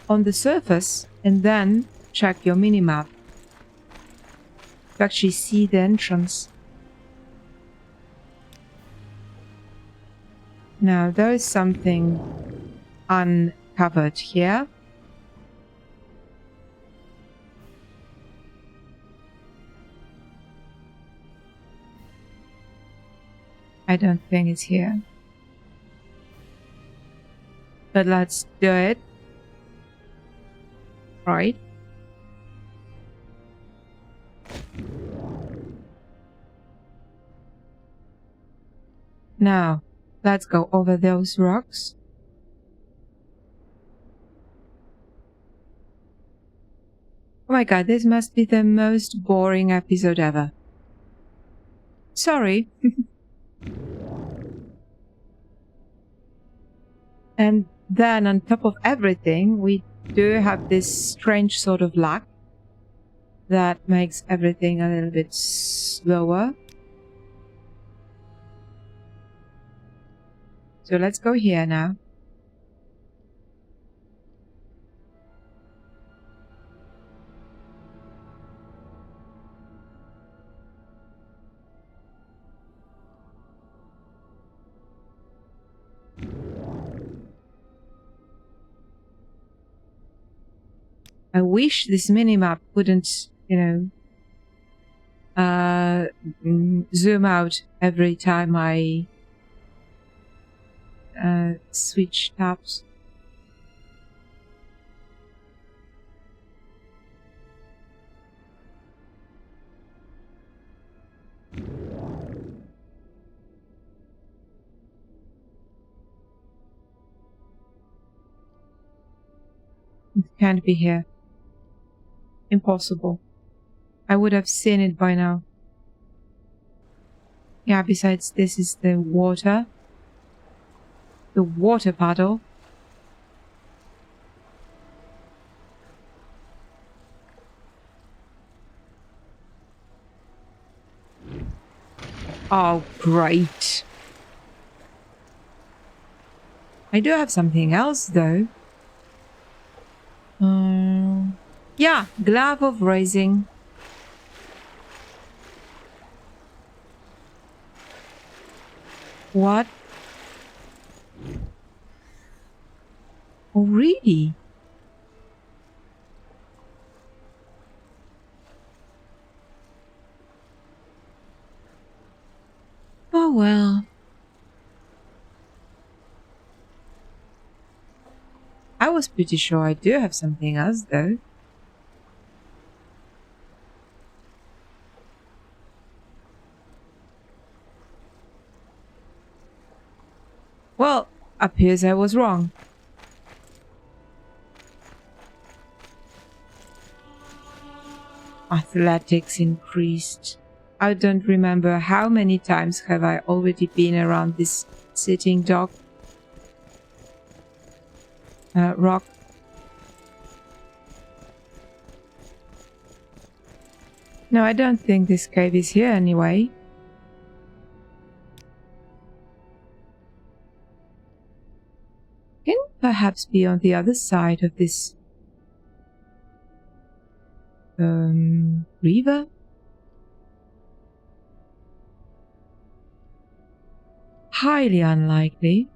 on the surface and then check your minimap to actually see the entrance. Now there is something uncovered here. I don't think it's here. But let's do it. Right. Now, let's go over those rocks. Oh my god, this must be the most boring episode ever. Sorry. And then on top of everything, we do have this strange sort of luck that makes everything a little bit slower. So let's go here now. I wish this minimap wouldn't, zoom out every time I switch tabs. It can't be here. Impossible. I would have seen it by now. Yeah, besides this is the water. The water puddle. Oh, great. I do have something else, though. Yeah, glove of raising. What? Oh, really? Oh, well. I was pretty sure I do have something else, though. Well, appears I was wrong. Athletics increased. I don't remember how many times have I already been around this sitting dog rock. No, I don't think this cave is here anyway. perhaps be on the other side of this river? Highly unlikely.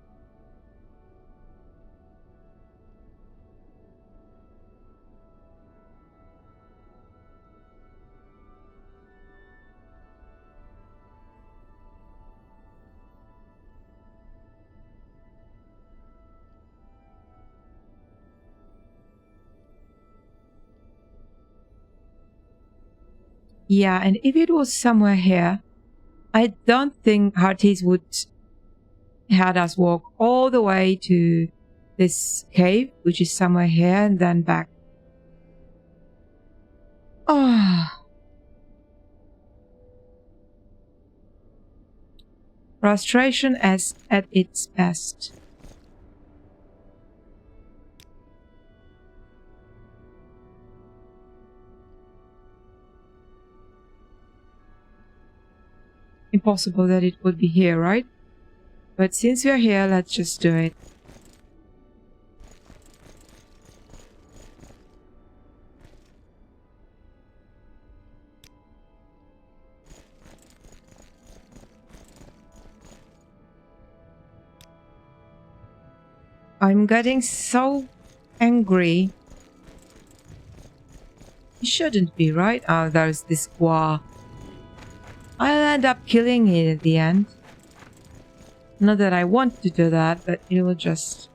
Yeah, and if it was somewhere here, I don't think Hearties would had us walk all the way to this cave, which is somewhere here, and then back. Oh. Frustration as at its best. Impossible that it would be here, right? But since we're here, let's just do it. I'm getting so angry. It shouldn't be, right? Oh, there's this gua. I'll end up killing it at the end. Not that I want to do that, but it will just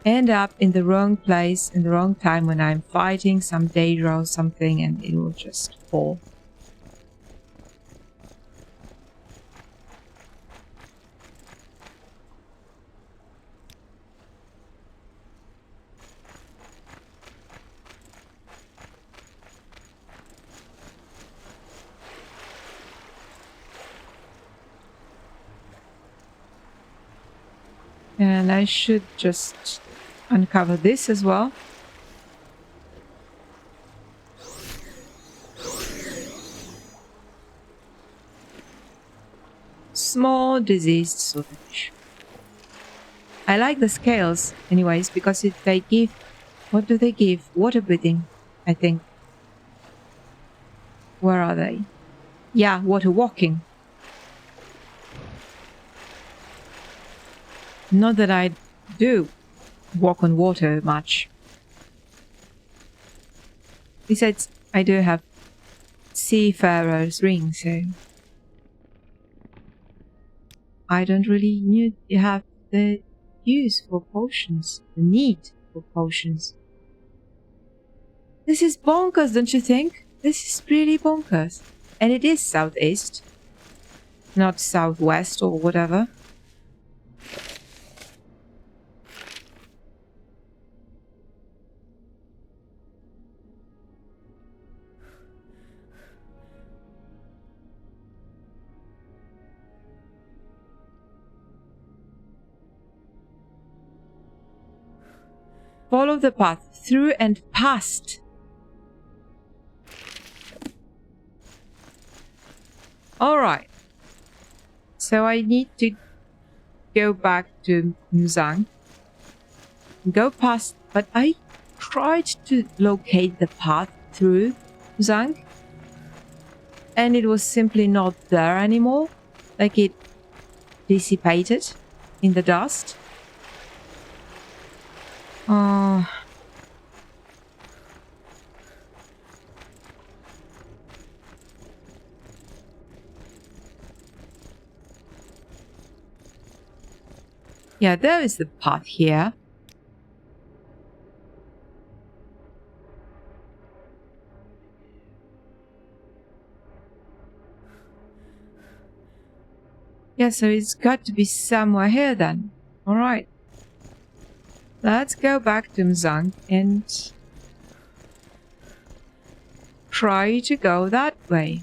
end up in the wrong place in the wrong time when I'm fighting some Daedra or something, and it will just fall. And I should just uncover this as well. Small diseased sewage. I like the scales anyways because they give, what do they give? Water breathing, I think. Where are they? Yeah, water walking. Not that I do walk on water much. Besides, I do have Seafarer's ring, so I don't really need to have the use for potions, the need for potions. This is bonkers, don't you think? This is really bonkers. And it is southeast, not southwest or whatever. Follow the path through and past. Alright. So I need to go back to Mzankh. Go past, but I tried to locate the path through Mzankh, and it was simply not there anymore. Like it dissipated in the dust. Yeah, there is the path here. Yeah, so it's got to be somewhere here then. Alright. Let's go back to Mzankh and try to go that way.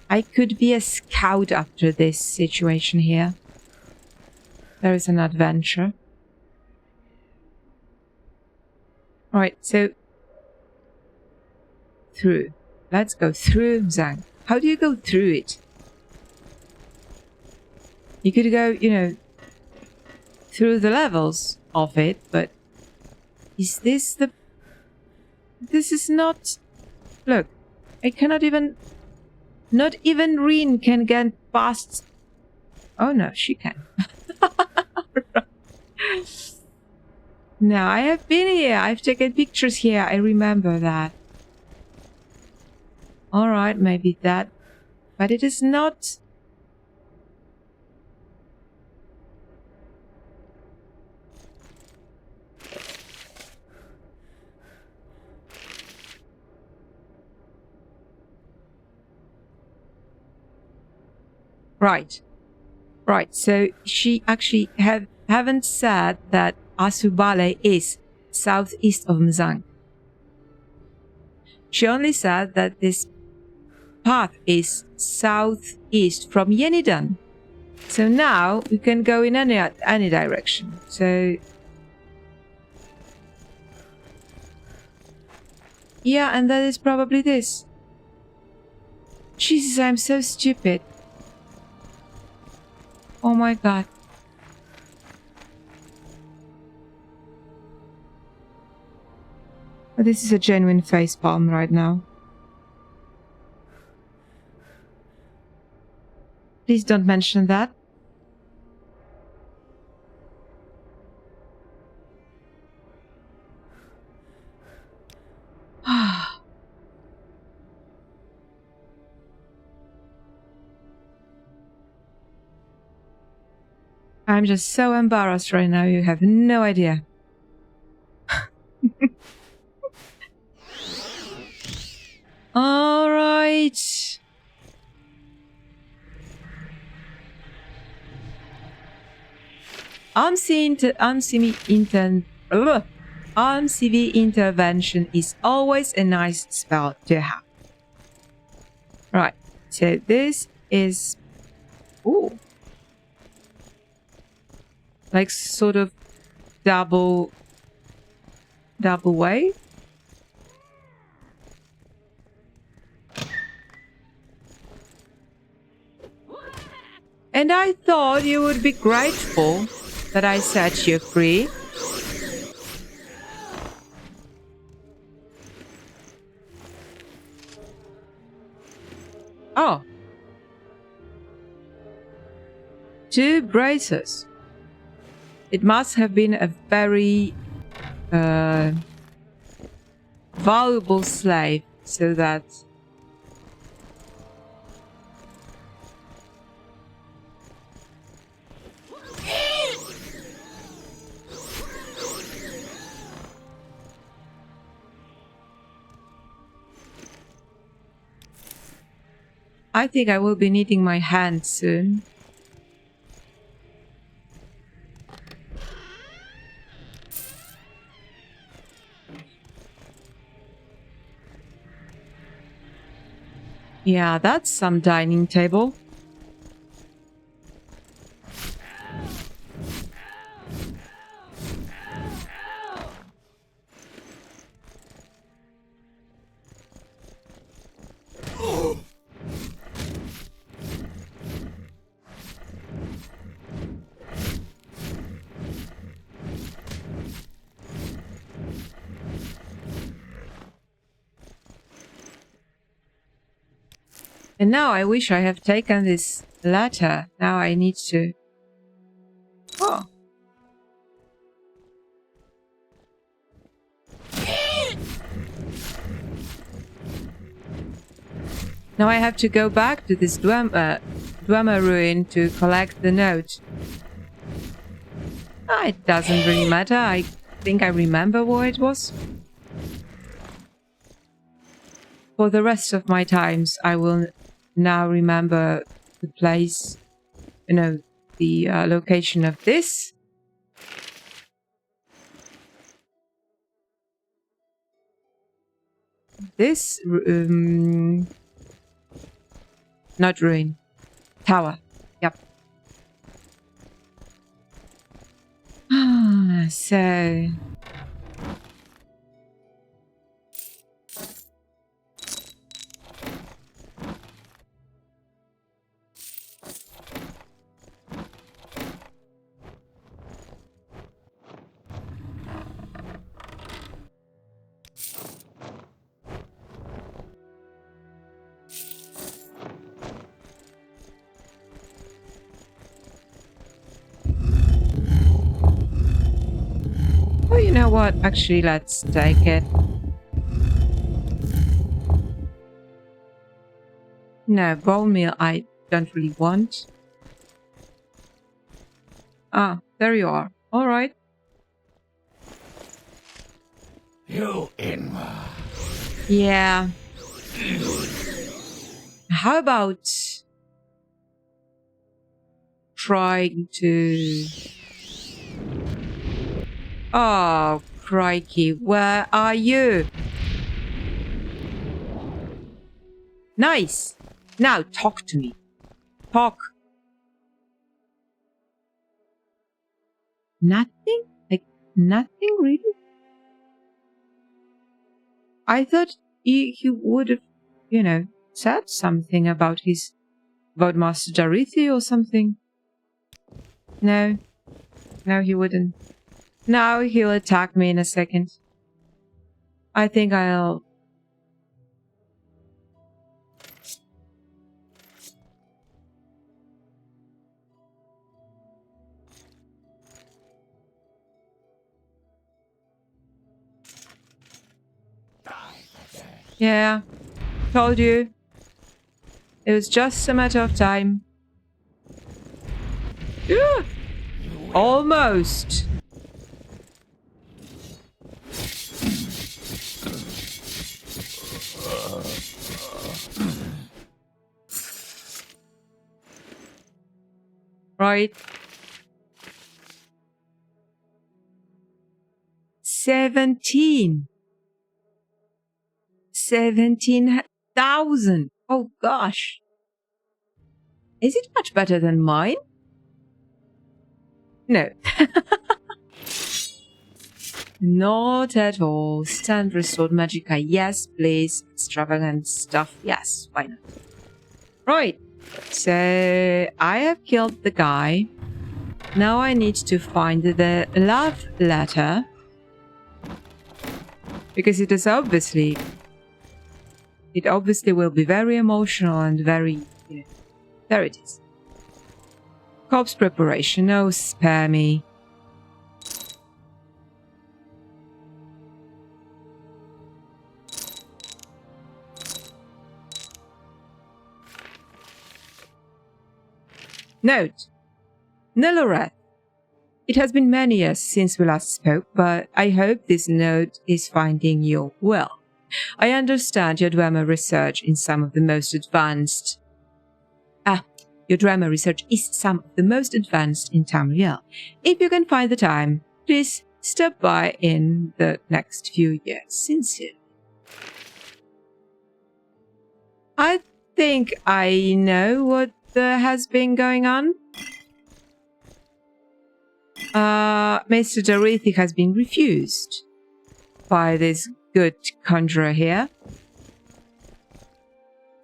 I could be a scout after this situation here. There is an adventure. Alright, so through. Let's go through Mzankh. How do you go through it? You could go, you know, through the levels of it, but is this the... This is not... Look, I cannot even... Not even Reen can get past... Oh no, she can. No, I have been here. I've taken pictures here. I remember that. Alright, maybe that. But it is not... Right. Right, so she actually haven't said that Asubale is southeast of Mzankh. She only said that this path is southeast from Yenidan. So now we can go in any direction. So yeah, and that is probably this. Jesus, I'm so stupid. Oh my god. Oh, this is a genuine facepalm right now. Please don't mention that. I'm just so embarrassed right now, you have no idea. Alright. MCV intervention is always a nice spell to have. Right, so this is... Ooh. Like sort of double way. And I thought you would be grateful that I set you free. Oh. 2 braces. It must have been a very valuable slave, so that... I think I will be needing my hand soon. Yeah, that's some dining table. And now I wish I have taken this ladder. Now I need to... Oh. Now I have to go back to this Dwemer ruin to collect the note. Ah, it doesn't really matter. I think I remember where it was. For the rest of my times, I will now remember the place, you know, the location of this. This, not ruin, tower, yep. So... what? Actually, let's take it. No, bone meal I don't really want. Ah, there you are. All right. You Inma. Yeah. How about trying to... Oh, crikey. Where are you? Nice. Now talk to me. Talk. Nothing? Like, nothing really? I thought he would have, you know, said something about Master Jarithi or something. No. No, he wouldn't. Now he'll attack me in a second. I think I'll... Yeah, told you. It was just a matter of time. Yeah. Almost. Right. 17,000. Oh gosh. Is it much better than mine? No. Not at all. Stand restored magicka. Yes, please. Extravagant stuff. Yes, why not? Right. So I have killed the guy. Now I need to find the love letter. Because it obviously will be very emotional and very, you know, there it is. Corpse preparation. No, spare me. Note. Niloreth. It has been many years since we last spoke, but I hope this note is finding you well. I understand your drama research in some of the most advanced... your drama research is some of the most advanced in Tamriel. If you can find the time, please stop by in the next few years. Sincerely. I think I know what has been going on. Mr. Jarithi has been refused by this good conjurer here.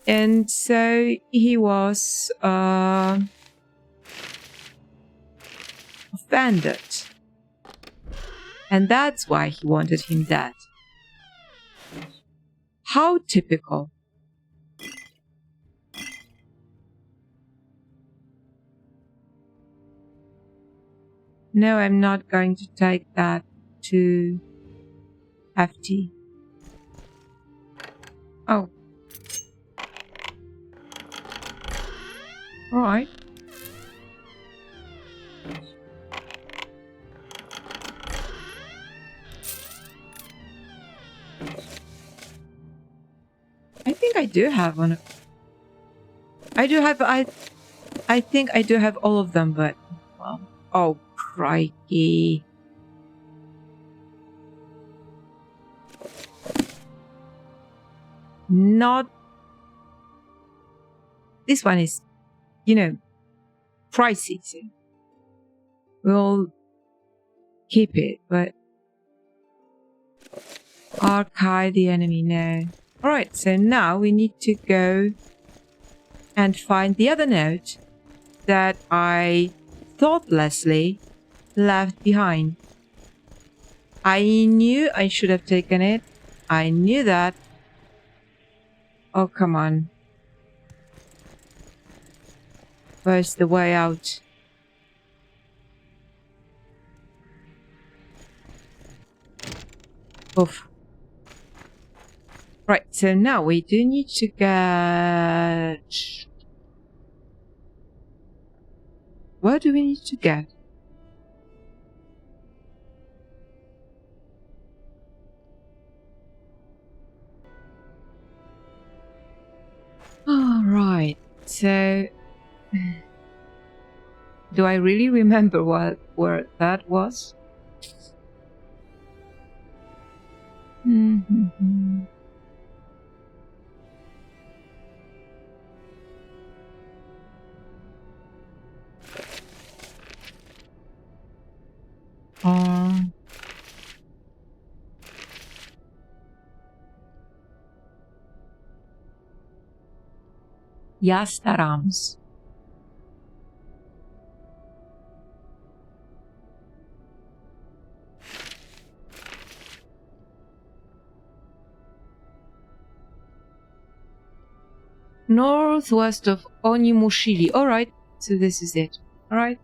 And so he was offended. And that's why he wanted him dead. How typical. No, I'm not going to take that too hefty. Oh. Alright. I think I do have one. I think I do have all of them, but well. Oh, crikey. Not... This one is, you know, pricey. So we'll keep it, but... Archive the enemy, no. Alright, so now we need to go and find the other note that I thoughtlessly left behind. I knew I should have taken it. I knew that. Oh, come on. Where's the way out? Oof. Right, so now we do need to get... Where do we need to get? Alright, so... Do I really remember where that was? Yastarams. Northwest of Onimushiri. Alright, so this is it. Alright.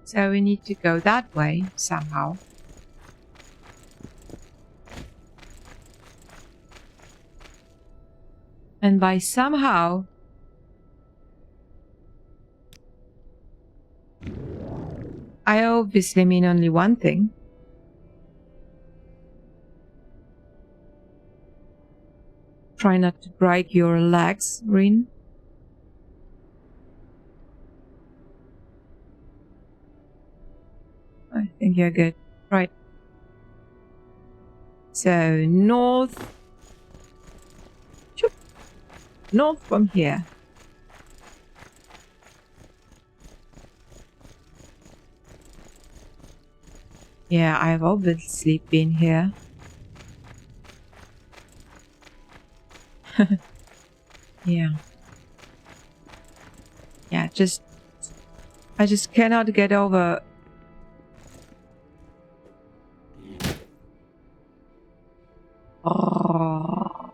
So we need to go that way somehow. And by somehow, I obviously mean only one thing. Try not to break your legs, Rin. I think you're good. Right. So, north. North from here. Yeah, I've obviously been here. Yeah. Yeah, I just cannot get over... Oh.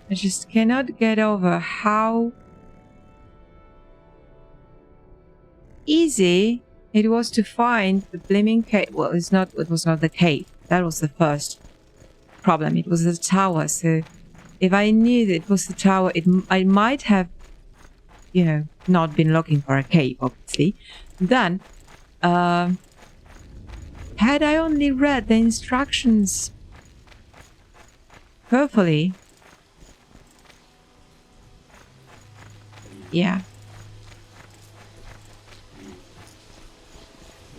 I just cannot get over how easy it was to find the bleeming cave. Well, it was not the cave. That was the first problem. It was the tower. So if I knew that it was the tower, I might have, you know, not been looking for a cave, obviously. Then, had I only read the instructions carefully, yeah.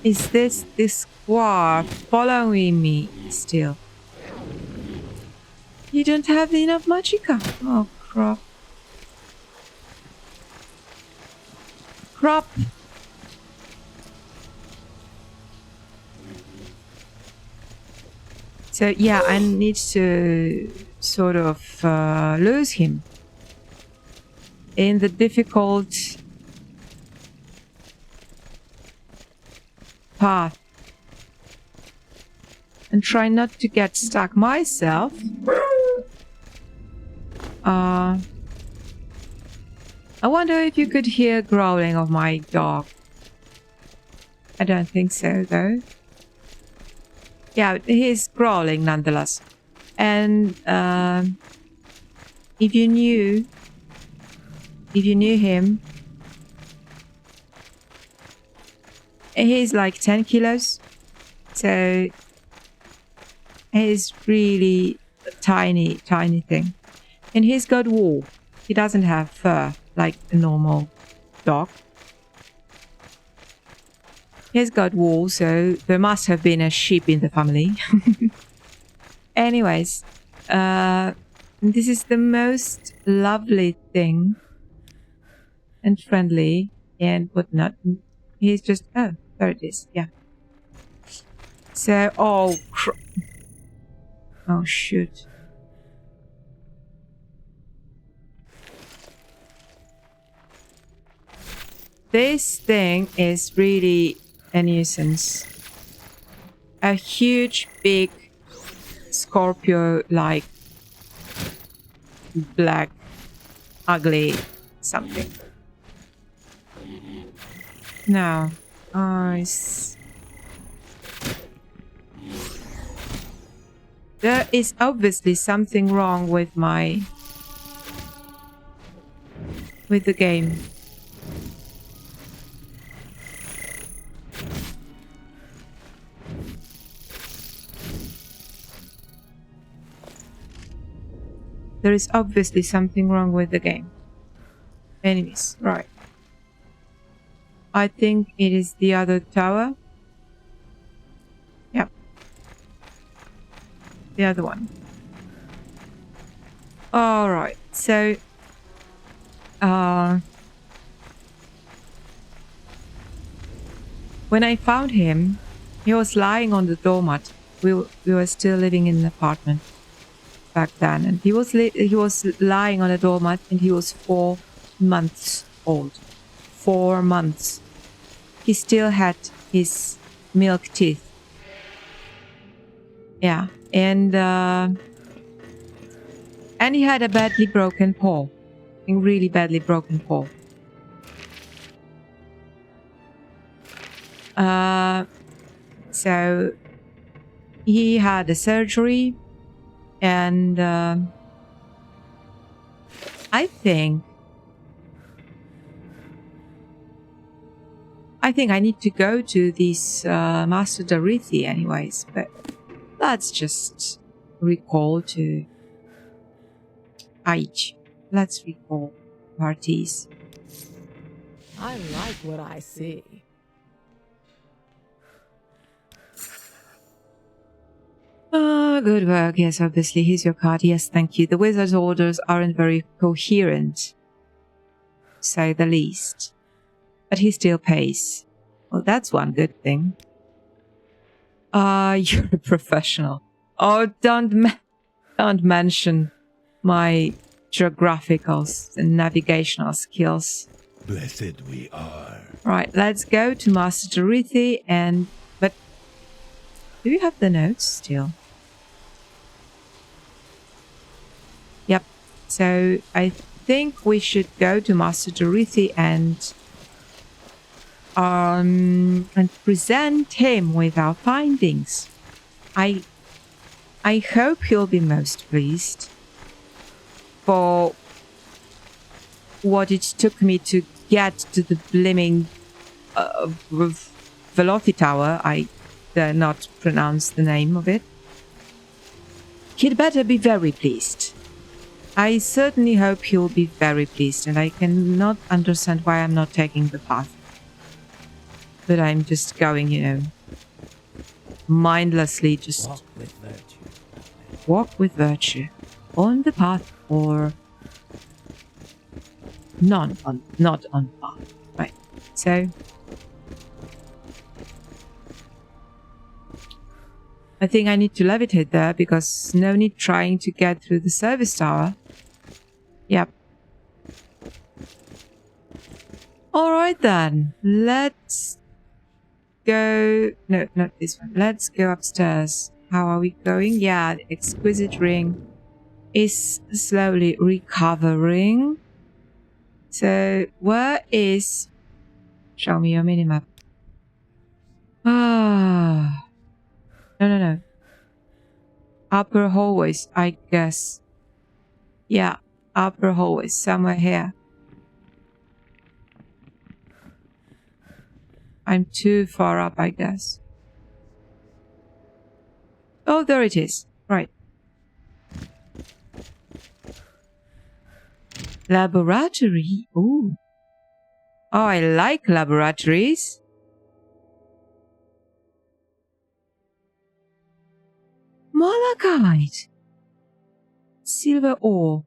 Is this squaw following me still? You don't have enough magicka. Oh, crap. Crap. So, yeah, I need to sort of lose him in the difficult path and try not to get stuck myself. I wonder if you could hear growling of my dog. I don't think so, though. Yeah, he's growling nonetheless. And if you knew him, he's like 10 kilos. So he's really a tiny thing. And he's got wool. He doesn't have fur like a normal dog. He's got wool, so there must have been a sheep in the family. Anyways, this is the most lovely thing and friendly and whatnot. He's just, oh, there it is, yeah. So, oh shoot. This thing is really a nuisance. A huge, big Scorpio-like black, ugly something. Now, there is obviously something wrong with the game. There is obviously something wrong with the game. Enemies, right. I think it is the other tower. Yep. The other one. Alright, so when I found him, he was lying on the doormat. We were still living in an apartment back then, and he was lying on a doormat, and he was 4 months old. 4 months. He still had his milk teeth. Yeah, and he had a badly broken paw, a really badly broken paw. So he had a surgery, and I think I need to go to this Master Darithi anyways, but let's just recall to Aich. Let's recall parties. I like what I see. Good work. Yes, obviously. Here's your card. Yes, thank you. The wizard's orders aren't very coherent, to say the least. But he still pays. Well, that's one good thing. You're a professional. Oh, don't mention my geographical and navigational skills. Blessed we are. Right, let's go to Master Darithi and... But... Do you have the notes still? Yep. So, I think we should go to Master Darithi and present him with our findings. I hope he'll be most pleased for what it took me to get to the bleeming Velothi tower. I dare not pronounce the name of it. He'd better be very pleased. I certainly hope he'll be very pleased, and I cannot understand why I'm not taking the path. But I'm just going, mindlessly just... Walk with virtue. Walk with virtue. On the path or... not on the path. Right. So... I think I need to levitate there because no need trying to get through the service tower. Yep. Alright then. Let's go... No, not this one. Let's go upstairs. How are we going? Yeah, the exquisite ring is slowly recovering. So, where is... Show me your minimap. Ah... No. Upper hallways, I guess. Yeah, upper hallways, somewhere here. I'm too far up, I guess. Oh, there it is. Right. Laboratory. Ooh. Oh, I like laboratories. Malachite. Silver ore.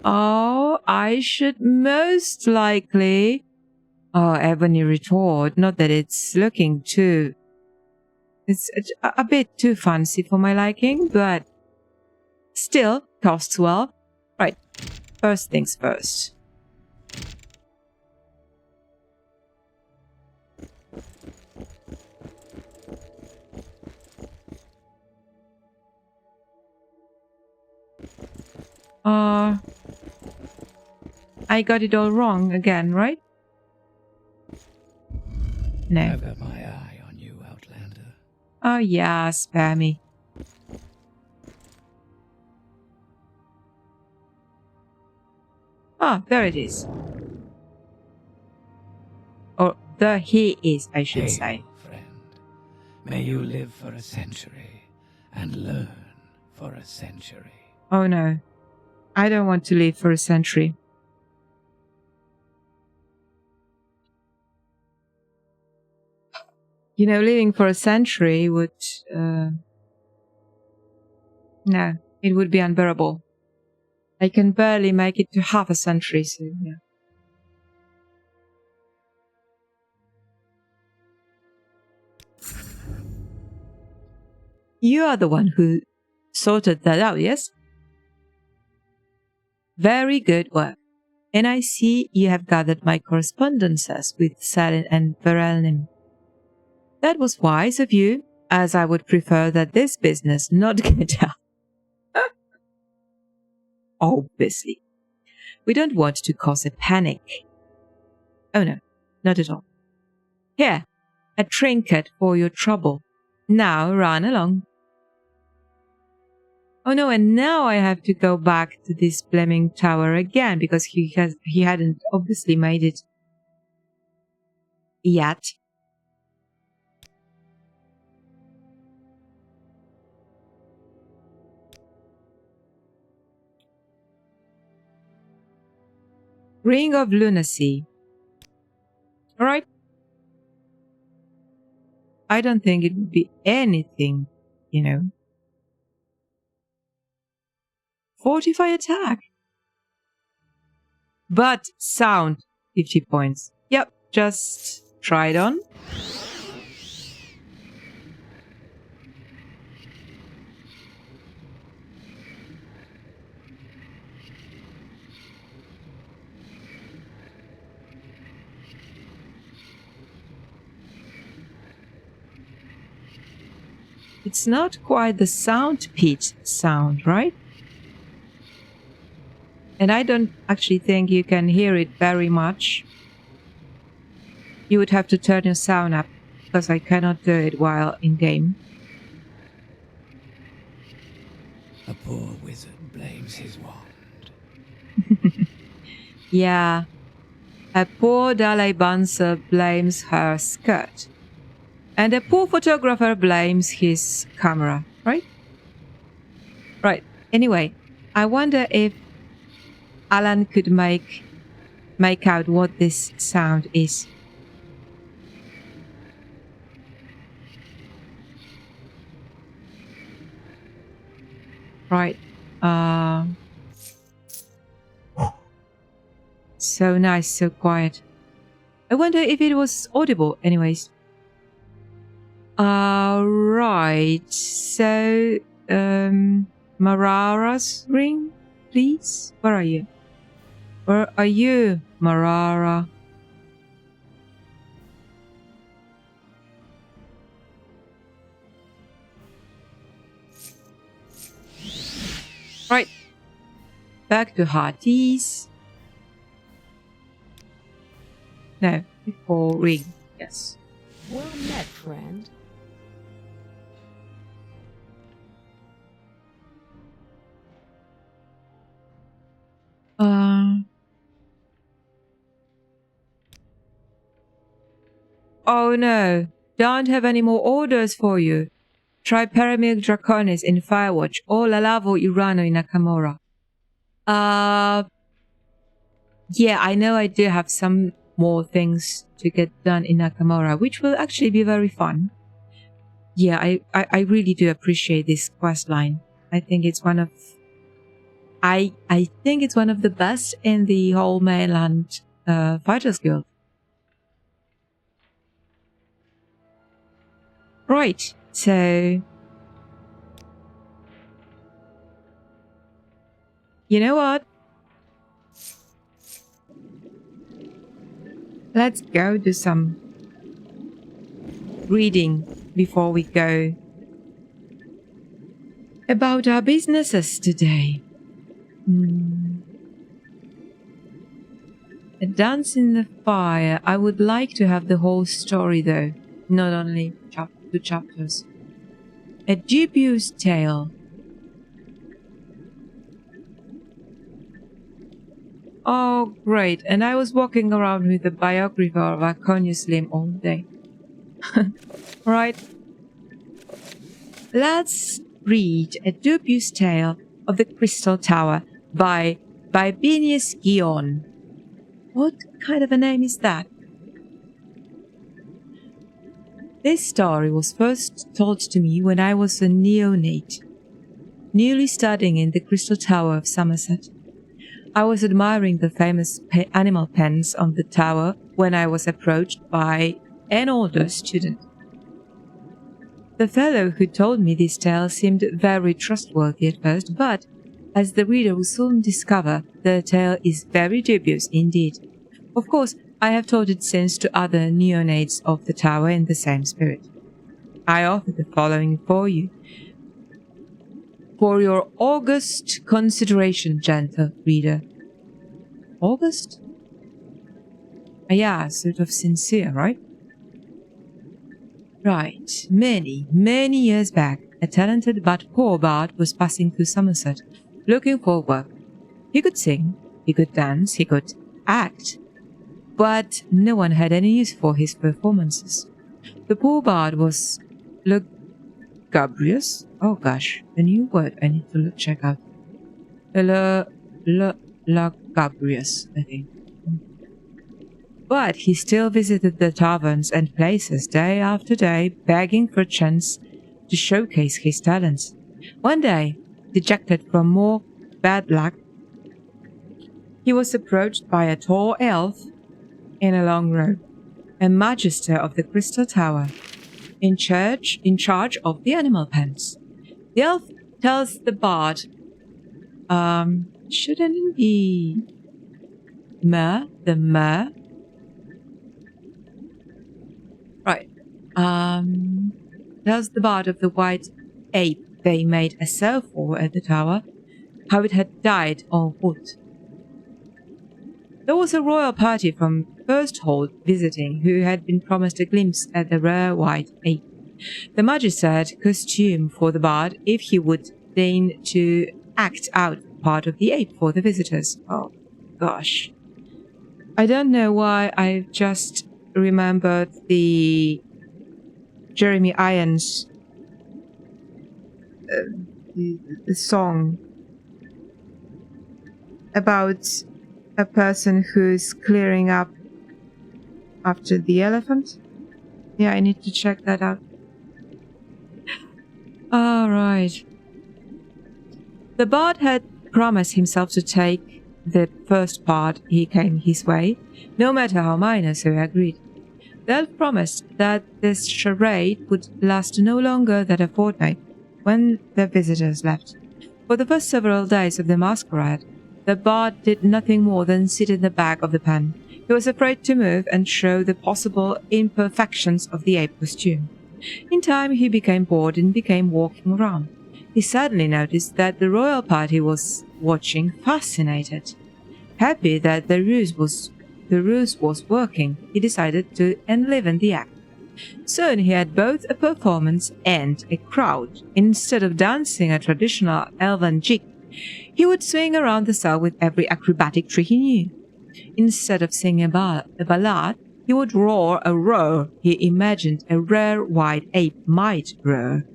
Oh, I should most likely... Oh, ebony retort. Not that it's looking too... It's a bit too fancy for my liking, but... Still, costs well. Right, first things first. I got it all wrong again, right? No. I've got my eye on you, Outlander. Oh yeah, spare me. Ah, there it is. Or there he is, I should Hail, say. friend. May you live for a century and learn for a century. Oh no. I don't want to live for a century. You know, living for a century would... No, it would be unbearable. I can barely make it to half a century, so yeah. You are the one who sorted that out, yes? Very good work. And I see you have gathered my correspondences with Salin and Helnim. That was wise of you, as I would prefer that this business not get out. Obviously. We don't want to cause a panic. Oh no, not at all. Here, a trinket for your trouble. Now run along. Oh no, and now I have to go back to this bleeming tower again because he hadn't obviously made it yet. Ring of Lunacy. Alright. I don't think it would be anything, you know. Fortify attack. But sound, 50 points. Yep, just try it on. It's not quite the sound pitch sound, right? And I don't actually think you can hear it very much. You would have to turn your sound up, because I cannot do it while in game. A poor wizard blames his wand. Yeah. A poor Dalabansa blames her skirt. And a poor photographer blames his camera, right? Right. Anyway, I wonder if Alan could make out what this sound is. Right. So nice, so quiet. I wonder if it was audible anyways. Right. So, Marara's ring, please? Where are you? Where are you, Marara? Right. Back to Hearties. No, before ring. Yes. Well met, friend. Oh no, don't have any more orders for you. Try Paramilk Draconis in Firewatch or Lalavo Urano in Nakamura. Yeah, I know I do have some more things to get done in Nakamura, which will actually be very fun. Yeah, I really do appreciate this quest line. I think it's one of I think it's one of the best in the whole mainland Fighters Guild. Right, so you know what? Let's go do some reading before we go about our businesses today. Dance in the Fire. I would like to have the whole story though, not only two chapters. A dubious tale. Oh, great. And I was walking around with the biography of Iconius Slim all day. Right. Let's read A Dubious Tale of the Crystal Tower by Bibinius Gion. What kind of a name is that? This story was first told to me when I was a neonate, newly studying in the Crystal Tower of Somerset. I was admiring the famous animal pens on the tower when I was approached by an older student. The fellow who told me this tale seemed very trustworthy at first, but, as the reader will soon discover, the tale is very dubious indeed. Of course, I have told it since to other neonates of the tower in the same spirit. I offer the following for you, for your august consideration, gentle reader. August? Yeah, sort of sincere, right? Right. Many, many years back, a talented but poor bard was passing through Somerset, looking for work. He could sing, he could dance, he could act, but no one had any use for his performances. The poor bard was lugubrious. Oh gosh, a new word I need to check out. Lugubrious, I think. But he still visited the taverns and places day after day, begging for a chance to showcase his talents. One day, dejected from more bad luck, he was approached by a tall elf in a long robe, a magister of the Crystal Tower, in charge of the animal pens. The elf tells the bard, shouldn't it be the myrrh? Right. Tells the bard of the white ape they made a sale for at the tower, how it had died en route. There was a royal party from Firsthold visiting who had been promised a glimpse at the rare white ape. The magister had costume for the bard if he would deign to act out part of the ape for the visitors. Oh, gosh. I don't know why I've just remembered the Jeremy Irons the song about a person who's clearing up after the elephant. Yeah, I need to check that out. All right. The bard had promised himself to take the first part he came his way, no matter how minor, so he agreed. The elf promised that this charade would last no longer than a fortnight when the visitors left. For the first several days of the masquerade, the bard did nothing more than sit in the back of the pen. He was afraid to move and show the possible imperfections of the ape costume. In time, he became bored and began walking around. He suddenly noticed that the royal party was watching, fascinated. Happy that the ruse was working, he decided to enliven the act. Soon he had both a performance and a crowd. Instead of dancing a traditional elven jig, he would swing around the cell with every acrobatic trick he knew. Instead of singing a ballad, he would roar a roar he imagined a rare white ape might roar.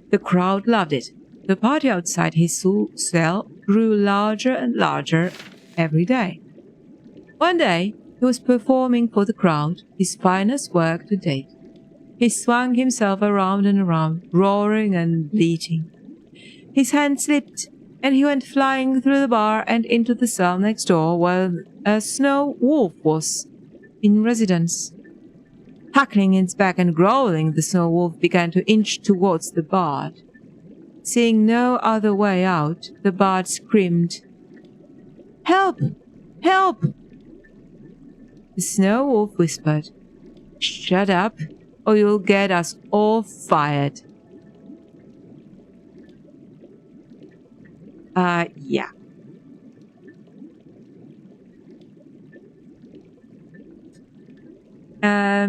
The crowd loved it. The party outside his cell grew larger and larger every day. One day, he was performing for the crowd, his finest work to date. He swung himself around and around, roaring and bleating. His hand slipped, and he went flying through the bar and into the cell next door where a snow wolf was in residence. Hackling its back and growling, the snow wolf began to inch towards the bard. Seeing no other way out, the bard screamed, "Help! Help!" The snow wolf whispered, "Shut up, or you'll get us all fired." Yeah. I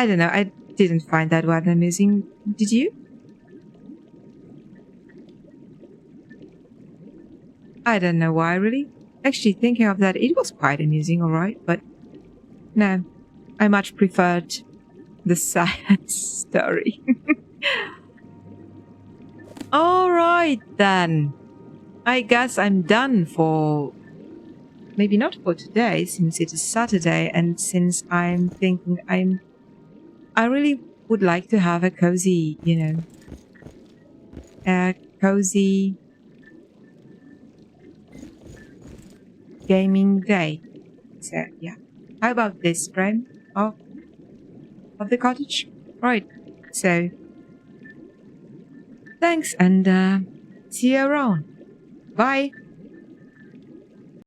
don't know. I didn't find that one amusing. Did you? I don't know why, really. Actually, thinking of that, it was quite amusing, alright, but no, I much preferred the science story. Alright then. I guess I'm done for... Maybe not for today, since it is Saturday, and since I'm thinking I really would like to have a cozy, a cozy gaming day. So, yeah. How about this frame of the cottage? Right. So, thanks and see you around. Bye.